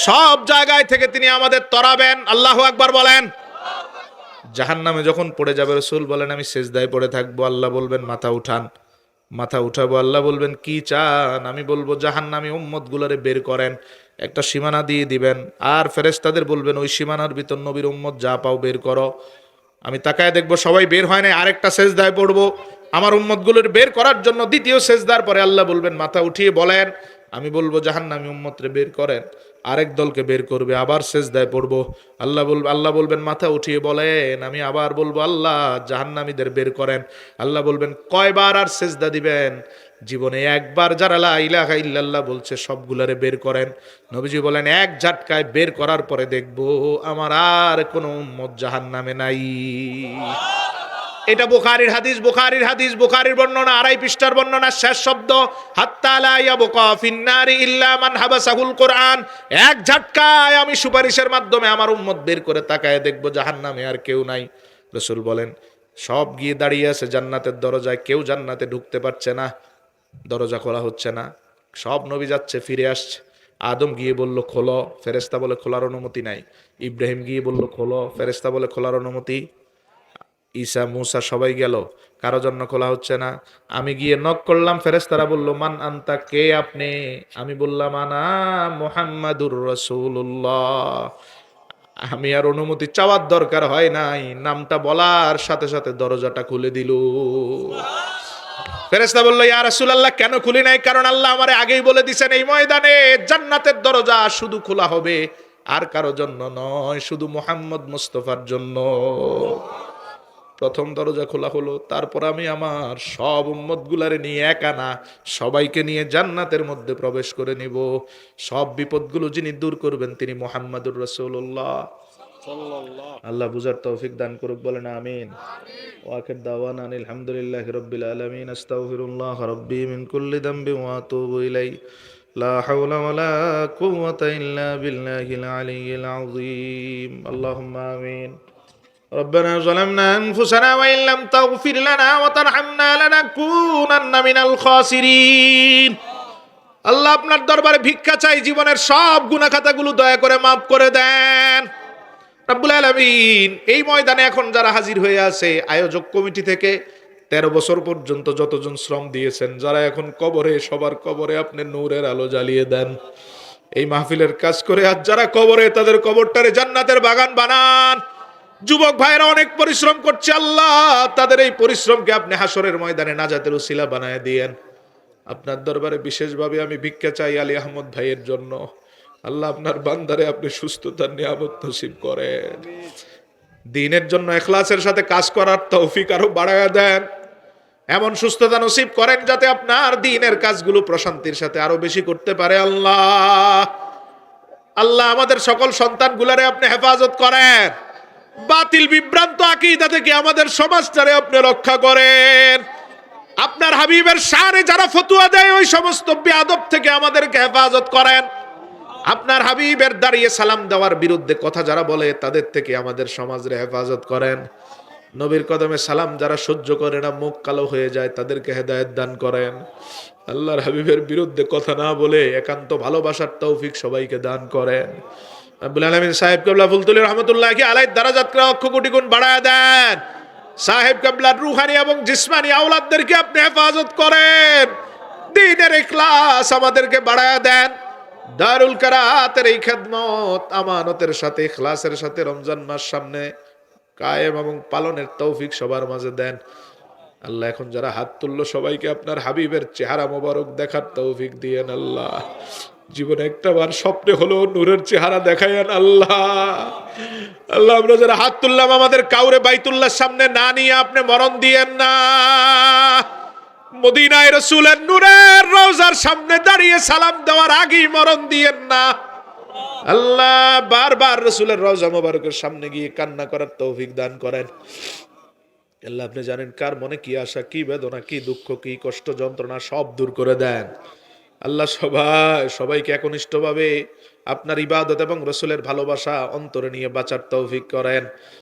সব জায়গায় থেকে তিনি আমাদের তরাবেন। আল্লাহু আকবার বলেন। জাহান্নামে যখন পড়ে যাবে রসুল বলেন আমি সেজদায় পড়ে থাকবো, আল্লাহ বলবেন মাথা উঠান, মাথা উঠাবো, আল্লাহ বলবেন কি চান, আমি বলবো জাহান্নামী উম্মত গুলারে বের করেন, একটা সীমানা দিয়ে দিবেন, আর ফেরেশতাদের বলবেন ওই সীমানার ভিতর নবীর উম্মত যা পাও বের করো। আমি তাকায় দেখবো সবাই বের হয় না, আরেকটা সেজদায় পড়বো আমার উম্মত গুলোর বের করার জন্য। দ্বিতীয় সেজদার পরে আল্লাহ বলবেন মাথা উঠিয়ে বলেন, আমি বলবো জাহান্নামী উম্মতরে বের করেন, আরেক দলকে বের করবে, আবার সেজদায় পড়বো, আল্লাহ বলবেন মাথা উঠিয়ে বলেন, আমি আবার বলবো আল্লাহ জাহান্নামীদের বের করেন। আল্লাহ বলবেন কয়বার আর সেজদা দিবেন? জীবনে একবার যারা লা ইলাহা ইল্লাল্লাহ বলছে সবগুলারে বের করেন। নবীজি বলেন এক ঝটকায় বের করার পরে দেখবো আমার আর কোনো উম্মত জাহান্নামে নাই। এটা বুখারীর হাদিস, বুখারীর বর্ণনা, 2.5 পৃষ্ঠার বর্ণনা, শেষ শব্দ হাত্তা লা ইয়াবকা ফিন্নারি ইল্লা মান হাবাসাহুল কোরআন। এক ঝটকায় আমি সুপারিশের মাধ্যমে আমার উম্মত বের করে তাকায় দেখবো জাহান্নামে আর কেউ নাই। রাসূল বলেন সব গিয়ে দাঁড়িয়ে আছে জান্নাতের দরজায়, কেউ জান্নাতে ঢুকতে পারছে না, দরজা খোলা হচ্ছে না। সব নবী যাচ্ছে ফিরে আসছে। আদম গিয়ে বলল খোলো, ফেরেশতা বলে খোলার অনুমতি নাই। ইব্রাহিম গিয়ে বলল খোলো, ফেরেশতা বলে খোলার অনুমতি। ঈসা, মুসা সবাই গেল, কারো জন্য খোলা হচ্ছে না। আমি গিয়ে নক করলাম, ফেরেশতারা বলল মান আনতা, কে আপনি? আমি বললাম আনা মুহাম্মাদুর রাসূলুল্লাহ। আমি আর অনুমতি চাওয়ার দরকার হয় নাই, নামটা বলার সাথে সাথে দরজাটা খুলে দিল। ফেরেশতা বলল ইয়া রাসূলুল্লাহ কেন খুলি নাই? কারণ আল্লাহ আমারে আগেই বলে দিয়েছেন এই ময়দানে জান্নাতের দরজা শুধু খোলা হবে আর কারো জন্য নয়, শুধু মুহাম্মদ মুস্তাফার জন্য। প্রথম দরজা খোলা হলো, তারপর আমি আমার সব উম্মত গুলারে নিয়ে একা না সবাইকে নিয়ে জান্নাতের মধ্যে প্রবেশ করে নিব। সব বিপদগুলো যিনি দূর করবেন তিনি মুহাম্মাদুর রাসূলুল্লাহ। আল্লাহ বুঝার তৌফিক দান করুক, বলেন আমিন। ওয়া আখির দাওয়ানা আলহামদুলিল্লাহি রাব্বিল আলামিন। আস্তাগফিরুল্লাহ রাব্বি মিন কুল্লি যামবিন ওয়া আতুবু ইলাইহি। লা হাওলা ওয়ালা কুওয়াতা ইল্লা বিল্লাহিল আলিয়্যিল আযীম। আল্লাহুম্মা আমিন। ربنا ظلمنا أنفسنا وإن لم تغفر لنا وترحمنا لنكونن من الخاسرين। আল্লাহ আপনার দরবারে ভিক্ষা চাই, জীবনের সব গুনাহ খাতাগুলো দয়া করে মাফ করে দেন রব্বুল আলামিন। এই ময়দানে এখন যারা হাজির হয়ে আছে, আয়োজক কমিটি থেকে 13 বছর পর্যন্ত যতজন শ্রম দিয়েছেন, যারা এখন কবরে, সবার কবরে আপনি নূরের আলো জ্বালিয়ে দেন এই মাহফিলের কাজ করে। আর যারা কবরে, তাদের কবরটারে জান্নাতের বাগান বানান। যুবক ভাইরা অনেক পরিশ্রম করছে, আল্লাহ তাদের এই পরিশ্রমকে আপনি হাসরের ময়দানে নাজাতের উসিলা বানায় দিয়েন। আপনার দরবারে বিশেষভাবে আমি ভিক্ষা চাই আলী আহমদ ভাইয়ের জন্য। আল্লাহ আপনার বান্দারে আপনি সুস্থতার নিয়ামত নসিব করেন। দ্বীনের জন্য ইখলাসের সাথে কাজ করার তৌফিক আরো বাড়ায়া দেন। এমন সুস্থতা নসিব করেন যাতে আপনার দ্বীনের কাজগুলো প্রশান্তির সাথে আরো বেশি করতে পারে। আল্লাহ আল্লাহ আমাদের সকল সন্তানগুলারে আপনি হেফাজত করেন, বাতিল বিভ্রান্ত আকীদা থেকে আমাদের সমাজটারে আপনি রক্ষা করেন। আপনার হাবিবের শানে যারা ফতোয়া দেয় ওই সমস্ত বেয়াদব থেকে আমাদেরকে হেফাজত করেন। আপনার হাবিবের দাঁড়িয়ে সালাম দেওয়ার বিরুদ্ধে কথা যারা বলে তাদের থেকে আমাদের সমাজের হেফাজত করেন। নবীর কদমে সালাম যারা সহ্য করে না, মুখ কালো হয়ে যায়, তাদেরকে হেদায়েত দান করেন। আল্লাহর হাবিবের বিরুদ্ধে কথা না বলে একান্ত ভালোবাসার তৌফিক সবাইকে দান করেন। আব্দুল আলামিন সাহেব কিবলা ফুলতুলি রহমাতুল্লাহি আলাইহি দারাজাত লক্ষ কোটি গুণ বাড়ায়া দেন। সাহেব কিবলার রূহানি এবং জিসমানি আওলাদদেরকে আপনি হেফাজত করেন। দ্বীনের ইখলাস আমাদেরকে বাড়ায়া দেন। দারুল কারাতের এই খেদমত আমানতের সাথে ইখলাসের সাথে রমজান মাস সামনে কায়েম এবং পালনের তৌফিক সবার মাঝে দেন। আল্লাহ এখন যারা হাত তুললো সবাইকে আপনার হাবিবের চেহারা মোবারক দেখার তৌফিক দিয়েন। আল্লাহ জীবনে একটা বার স্বপ্নে হলো নূরের চেহারা দেখায়েন। আল্লাহ আল্লাহ আমরা যারা হাত তুললাম আমাদের কাউরে বাইতুল্লাহর সামনে না নিয়ে আপনি মরণ দিয়েন না। মদিনায় রাসূলের নূরের রওজার সামনে দাঁড়িয়ে সালাম দেওয়ার আগেই মরণ দিয়েন না। আল্লাহ বারবার রাসূলের রওজা মোবারকের সামনে গিয়ে কান্না করার তৌফিক দান করেন। আল্লাহ আপনি জানেন কার মনে কি আশা, কি বেদনা, কি দুঃখ, কি কষ্ট যন্ত্রণা সব দূর করে দেন। আল্লাহ সবাইকে একনিষ্ঠভাবে আপনার ইবাদত এবং রাসূলের ভালোবাসা অন্তরে নিয়ে বাঁচার তৌফিক করেন।